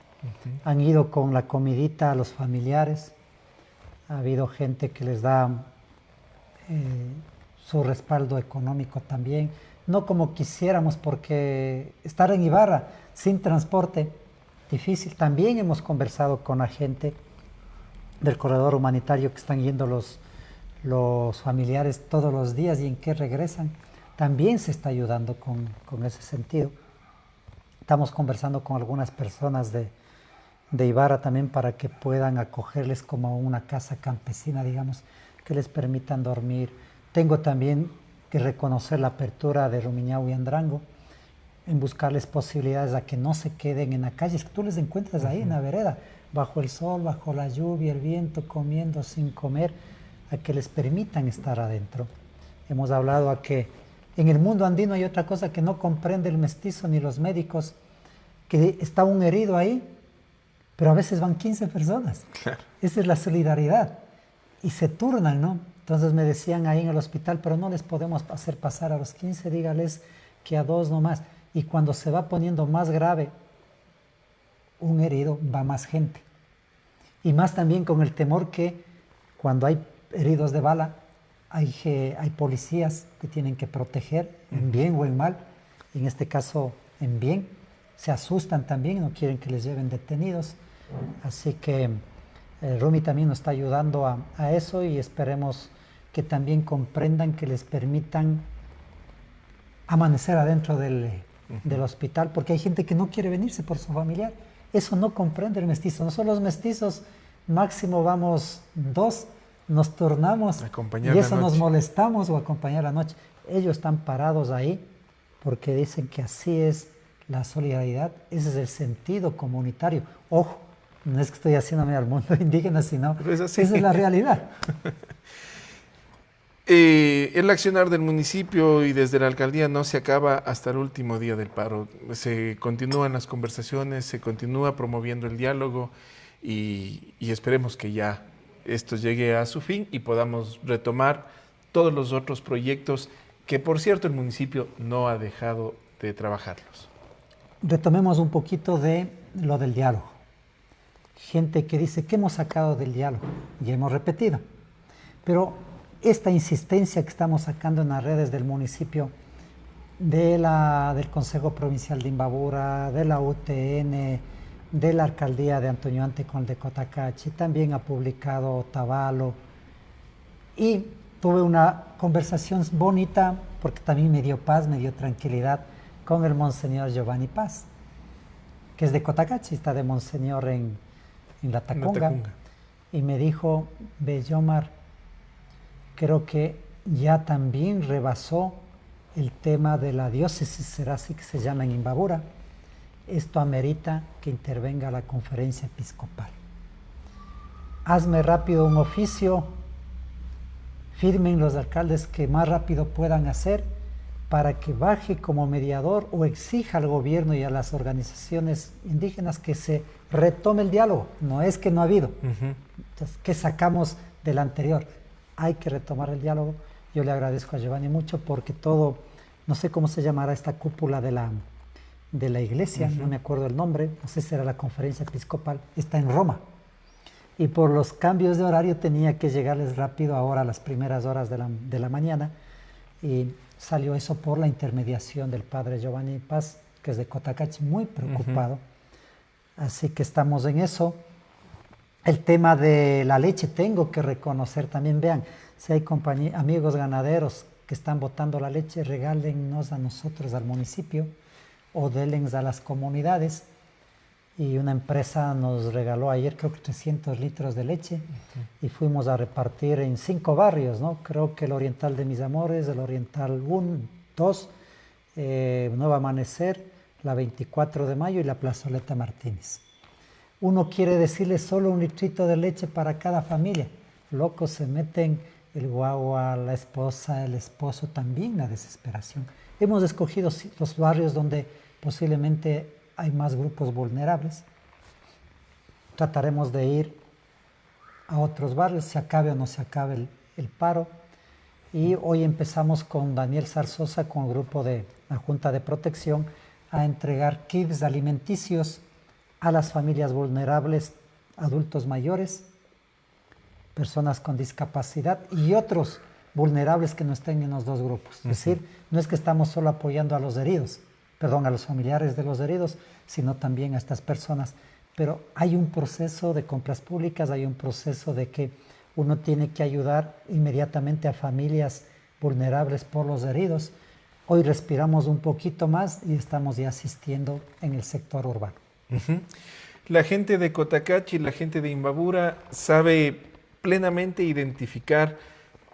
han ido con la comidita a los familiares, ha habido gente que les da su respaldo económico también, no como quisiéramos, porque estar en Ibarra sin transporte, difícil. También hemos conversado con la gente del corredor humanitario que están yendo los familiares todos los días y en qué regresan. También se está ayudando con ese sentido. Estamos conversando con algunas personas de Ibarra también para que puedan acogerles como una casa campesina, digamos, que les permitan dormir. Tengo también que reconocer la apertura de Rumiñahui y Andrango. en buscarles posibilidades a que no se queden en la calle. Es que tú les encuentras ahí en la vereda, bajo el sol, bajo la lluvia, el viento, comiendo sin comer, a que les permitan estar adentro. Hemos hablado a que en el mundo andino hay otra cosa que no comprende el mestizo ni los médicos, que está un herido ahí, pero a veces van 15 personas. Claro. Esa es la solidaridad. Y se turnan, ¿no? Entonces me decían ahí en el hospital, pero no les podemos hacer pasar a los 15, dígales que a 2 nomás. Y cuando se va poniendo más grave un herido, va más gente. Y más también con el temor que cuando hay heridos de bala, hay policías que tienen que proteger, en bien o en mal. En este caso, en bien. Se asustan también, no quieren que les lleven detenidos. Así que Rumi también nos está ayudando a eso, y esperemos que también comprendan que les permitan amanecer adentro del hospital, porque hay gente que no quiere venirse por su familiar. Eso no comprende el mestizo. Nosotros los mestizos máximo vamos 2, nos turnamos y eso nos molestamos o acompañar la noche. Ellos están parados ahí porque dicen que así es la solidaridad, ese es el sentido comunitario. Ojo, no es que estoy haciéndome al mundo indígena, sino esa es la realidad. El accionar del municipio y desde la alcaldía no se acaba hasta el último día del paro. Se continúan las conversaciones, se continúa promoviendo el diálogo y esperemos que ya esto llegue a su fin y podamos retomar todos los otros proyectos que, por cierto, el municipio no ha dejado de trabajarlos. Retomemos un poquito de lo del diálogo. Gente que dice, ¿qué hemos sacado del diálogo? Ya hemos repetido. Pero esta insistencia que estamos sacando en las redes del municipio, del Consejo Provincial de Imbabura, de la UTN, de la Alcaldía de Antonio Ante con el de Cotacachi, también ha publicado Otavalo, y tuve una conversación bonita, porque también me dio paz, me dio tranquilidad, con el Monseñor Giovanni Paz, que es de Cotacachi, está de Monseñor en la Tacunga, y me dijo, Bellomar, creo que ya también rebasó el tema de la diócesis, será así que se llama en Imbabura. Esto amerita que intervenga la conferencia episcopal. Hazme rápido un oficio, firmen los alcaldes que más rápido puedan hacer para que baje como mediador o exija al gobierno y a las organizaciones indígenas que se retome el diálogo. No es que no ha habido. Entonces, ¿qué sacamos del anterior? Hay que retomar el diálogo. Yo le agradezco a Giovanni mucho porque todo, no sé cómo se llamará esta cúpula de la iglesia, no me acuerdo el nombre, no sé si era la conferencia episcopal, está en Roma. Y por los cambios de horario tenía que llegarles rápido ahora a las primeras horas de la mañana, y salió eso por la intermediación del padre Giovanni Paz, que es de Cotacachi, muy preocupado. Así que estamos en eso. El tema de la leche, tengo que reconocer también, vean, si hay amigos ganaderos que están botando la leche, regálennos a nosotros, al municipio, o denles a las comunidades. Y una empresa nos regaló ayer, creo que 300 litros de leche, y fuimos a repartir en 5 barrios, ¿no? Creo que el Oriental de Mis Amores, el Oriental 1, 2, Nuevo Amanecer, la 24 de mayo y la Plazoleta Martínez. Uno quiere decirle solo un litrito de leche para cada familia. Locos se meten el guagua, la esposa, el esposo, también la desesperación. Hemos escogido los barrios donde posiblemente hay más grupos vulnerables. Trataremos de ir a otros barrios, se acabe o no se acabe el paro. Y hoy empezamos con Daniel Zarzosa, con el grupo de la Junta de Protección, a entregar kits alimenticios a las familias vulnerables, adultos mayores, personas con discapacidad y otros vulnerables que no estén en los dos grupos. Es decir, no es que estamos solo apoyando a los heridos, a los familiares de los heridos, sino también a estas personas. Pero hay un proceso de compras públicas, hay un proceso de que uno tiene que ayudar inmediatamente a familias vulnerables por los heridos. Hoy respiramos un poquito más y estamos ya asistiendo en el sector urbano. La gente de Cotacachi, la gente de Imbabura sabe plenamente identificar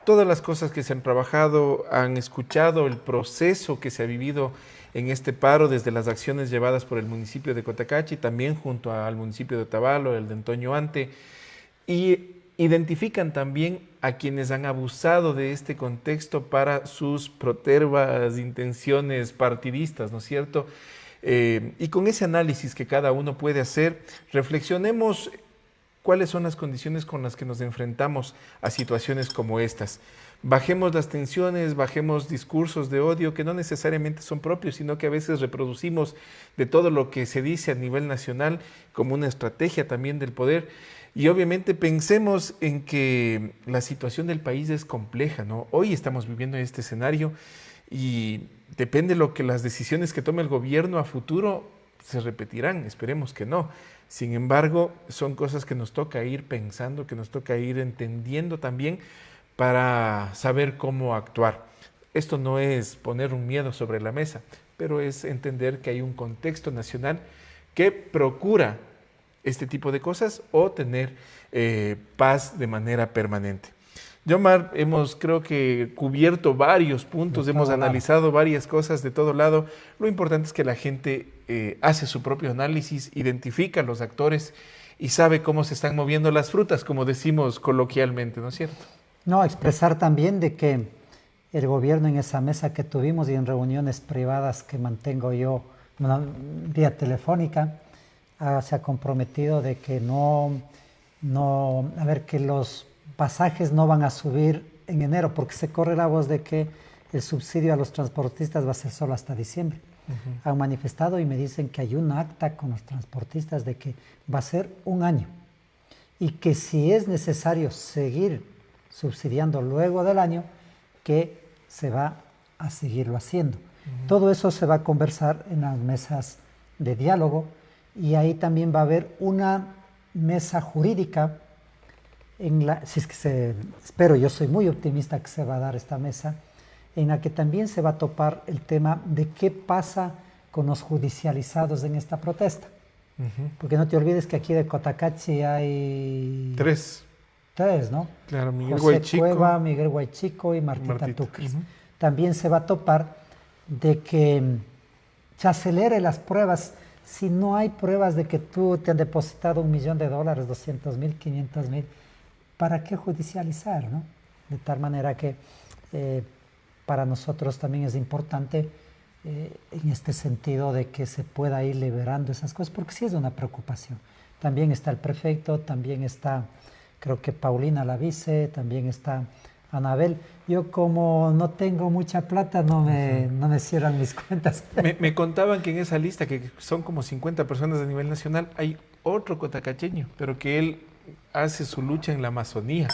todas las cosas que se han trabajado, han escuchado el proceso que se ha vivido en este paro desde las acciones llevadas por el municipio de Cotacachi, también junto al municipio de Otavalo, el de Antonio Ante, y identifican también a quienes han abusado de este contexto para sus protervas intenciones partidistas, ¿no es cierto? Y con ese análisis que cada uno puede hacer, reflexionemos cuáles son las condiciones con las que nos enfrentamos a situaciones como estas. Bajemos las tensiones, bajemos discursos de odio que no necesariamente son propios, sino que a veces reproducimos de todo lo que se dice a nivel nacional como una estrategia también del poder. Y obviamente pensemos en que la situación del país es compleja, ¿no? Hoy estamos viviendo este escenario y depende de lo que las decisiones que tome el gobierno a futuro se repetirán, esperemos que no. Sin embargo, son cosas que nos toca ir pensando, que nos toca ir entendiendo también para saber cómo actuar. Esto no es poner un miedo sobre la mesa, pero es entender que hay un contexto nacional que procura este tipo de cosas o tener paz de manera permanente. Yomar, hemos creo que cubierto varios puntos, hemos analizado varias cosas de todo lado. Lo importante es que la gente hace su propio análisis, identifica a los actores y sabe cómo se están moviendo las frutas, como decimos coloquialmente, ¿no es cierto? No, expresar también de que el gobierno en esa mesa que tuvimos y en reuniones privadas que mantengo yo vía telefónica, se ha comprometido de que que los pasajes no van a subir en enero, porque se corre la voz de que el subsidio a los transportistas va a ser solo hasta diciembre. Han manifestado y me dicen que hay un acta con los transportistas de que va a ser un año y que si es necesario seguir subsidiando luego del año, que se va a seguirlo haciendo. Todo eso se va a conversar en las mesas de diálogo y ahí también va a haber una mesa jurídica espero, yo soy muy optimista que se va a dar esta mesa, en la que también se va a topar el tema de qué pasa con los judicializados en esta protesta. Porque no te olvides que aquí de Cotacachi hay... Tres, ¿no? claro, Miguel José Guaychico, Cueva, Miguel Guaychico y Martita Tucres. También se va a topar de que se acelere las pruebas. Si no hay pruebas de que tú te han depositado $1 millón, 200,000, 500,000, ¿para qué judicializar, no? De tal manera que para nosotros también es importante en este sentido de que se pueda ir liberando esas cosas, porque sí es una preocupación. También está el prefecto, también está, creo que Paulina la vice, también está Anabel. Yo como no tengo mucha plata, no me cierran mis cuentas. Me contaban que en esa lista, que son como 50 personas a nivel nacional, hay otro cotacacheño, pero que él hace su lucha en la Amazonía.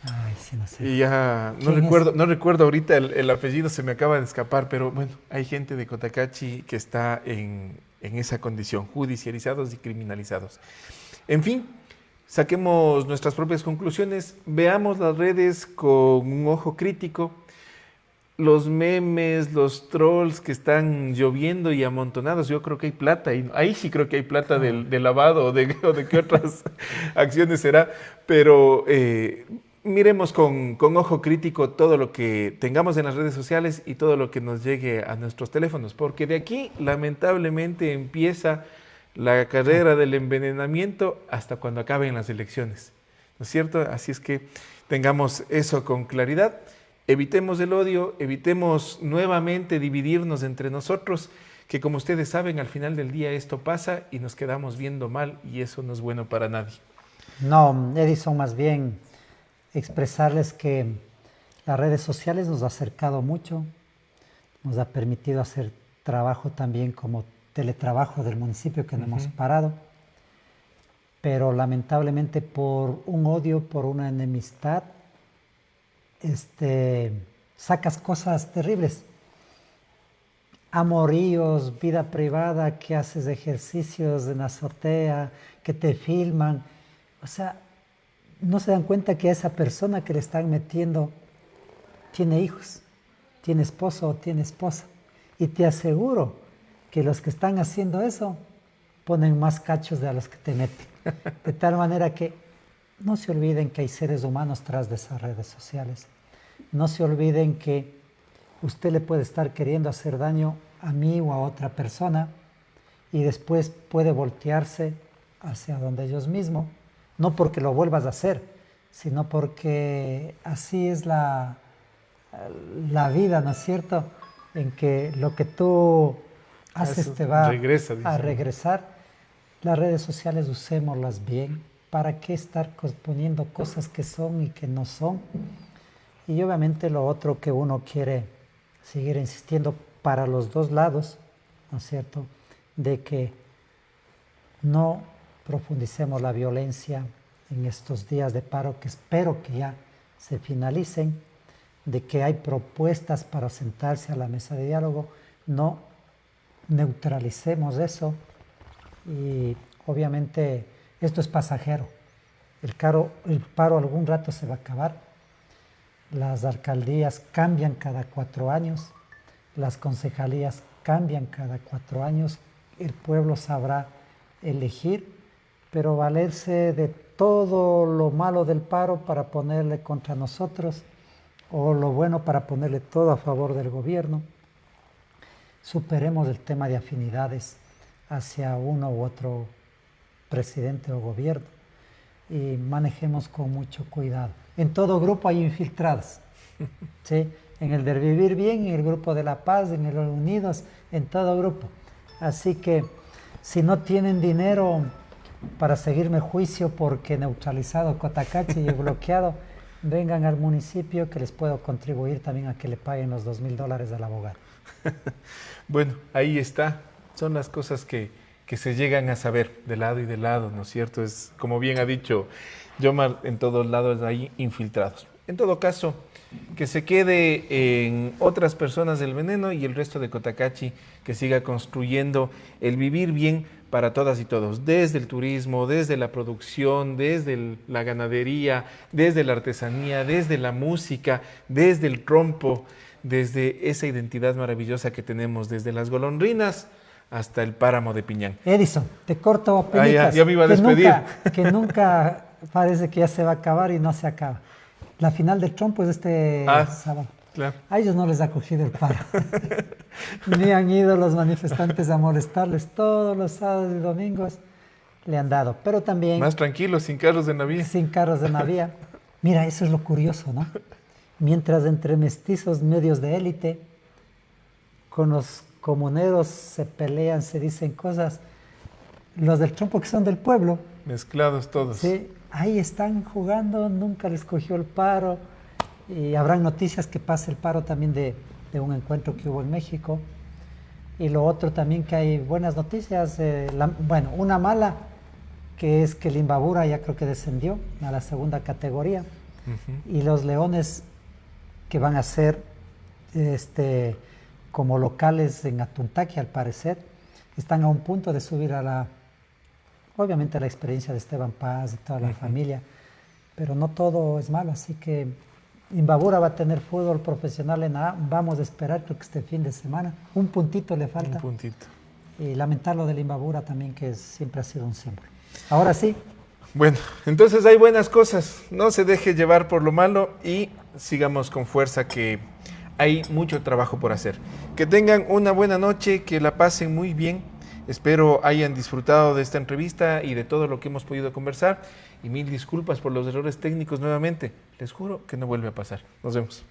Ay, sí, no sé. Y ya no recuerdo ahorita el apellido, se me acaba de escapar, pero bueno, hay gente de Cotacachi que está en esa condición, judicializados y criminalizados. En fin, saquemos nuestras propias conclusiones, veamos las redes con un ojo crítico, los memes, los trolls que están lloviendo y amontonados, yo creo que hay plata, y ahí sí creo que hay plata de lavado o de qué otras acciones será, pero miremos con ojo crítico todo lo que tengamos en las redes sociales y todo lo que nos llegue a nuestros teléfonos, porque de aquí lamentablemente empieza la carrera del envenenamiento hasta cuando acaben las elecciones, ¿no es cierto? Así es que tengamos eso con claridad. Evitemos el odio, evitemos nuevamente dividirnos entre nosotros, que como ustedes saben, al final del día esto pasa y nos quedamos viendo mal y eso no es bueno para nadie. No, Edison, más bien expresarles que las redes sociales nos ha acercado mucho, nos ha permitido hacer trabajo también como teletrabajo del municipio que no hemos parado, pero lamentablemente por un odio, por una enemistad, sacas cosas terribles. Amoríos, vida privada, que haces ejercicios en la azotea, que te filman. O sea, no se dan cuenta que a esa persona que le están metiendo tiene hijos, tiene esposo o tiene esposa. Y te aseguro que los que están haciendo eso ponen más cachos de a los que te meten. De tal manera que no se olviden que hay seres humanos tras de esas redes sociales. No se olviden que usted le puede estar queriendo hacer daño a mí o a otra persona y después puede voltearse hacia donde ellos mismos, no porque lo vuelvas a hacer, sino porque así es la vida, ¿no es cierto? En que lo que tú haces Eso te va regresa, a dicen. regresar. Las redes sociales usémoslas bien. ¿Para qué estar poniendo cosas que son y que no son? Y obviamente lo otro que uno quiere seguir insistiendo para los dos lados, ¿no es cierto? De que no profundicemos la violencia en estos días de paro, que espero que ya se finalicen, de que hay propuestas para sentarse a la mesa de diálogo, no neutralicemos eso y obviamente esto es pasajero. El paro algún rato se va a acabar, las alcaldías cambian cada 4 años, las concejalías cambian cada 4 años, el pueblo sabrá elegir, pero valerse de todo lo malo del paro para ponerle contra nosotros o lo bueno para ponerle todo a favor del gobierno. Superemos el tema de afinidades hacia uno u otro presidente o gobierno y manejemos con mucho cuidado. En todo grupo hay infiltrados, ¿sí? En el de Vivir Bien, en el grupo de La Paz, en el Unidos, en todo grupo. Así que si no tienen dinero para seguirme juicio porque neutralizado Cotacachi y bloqueado, vengan al municipio que les puedo contribuir también a que le paguen los $2,000 al abogado. Bueno, ahí está. Son las cosas que se llegan a saber de lado y de lado, ¿no es cierto? Es, como bien ha dicho Yomar, en todos lados hay infiltrados. En todo caso, que se quede en otras personas del veneno y el resto de Cotacachi que siga construyendo el vivir bien para todas y todos, desde el turismo, desde la producción, desde la ganadería, desde la artesanía, desde la música, desde el trompo, desde esa identidad maravillosa que tenemos, desde las golondrinas hasta el páramo de Piñán. Edison, te corto pelitas, ya me iba a despedir. Que nunca parece que ya se va a acabar y no se acaba. La final del trompo es este sábado. Claro. A ellos no les ha cogido el paro. Ni han ido los manifestantes a molestarles. Todos los sábados y domingos le han dado. Pero también... Más tranquilos, sin carros de navío. Sin carros de navío. Mira, eso es lo curioso, ¿no? Mientras entre mestizos medios de élite, con los comuneros se pelean, se dicen cosas, los del trompo que son del pueblo. Mezclados todos. Sí, ahí están jugando, nunca les cogió el paro. Y habrán noticias que pase el paro también de un encuentro que hubo en México. Y lo otro también que hay buenas noticias, bueno, una mala, que es que el Imbabura ya creo que descendió a la segunda categoría. Y los Leones, que van a ser como locales en Atuntaqui, al parecer, están a un punto de subir obviamente a la experiencia de Esteban Paz y toda la familia, pero no todo es malo, así que Imbabura va a tener fútbol profesional en A. Vamos a esperar, creo que este fin de semana. Un puntito le falta. Un puntito. Y lamentar lo del Imbabura también, que siempre ha sido un símbolo. Ahora sí. Bueno, entonces hay buenas cosas. No se deje llevar por lo malo y sigamos con fuerza, que hay mucho trabajo por hacer. Que tengan una buena noche, que la pasen muy bien. Espero hayan disfrutado de esta entrevista y de todo lo que hemos podido conversar. Y mil disculpas por los errores técnicos nuevamente. Les juro que no vuelve a pasar. Nos vemos.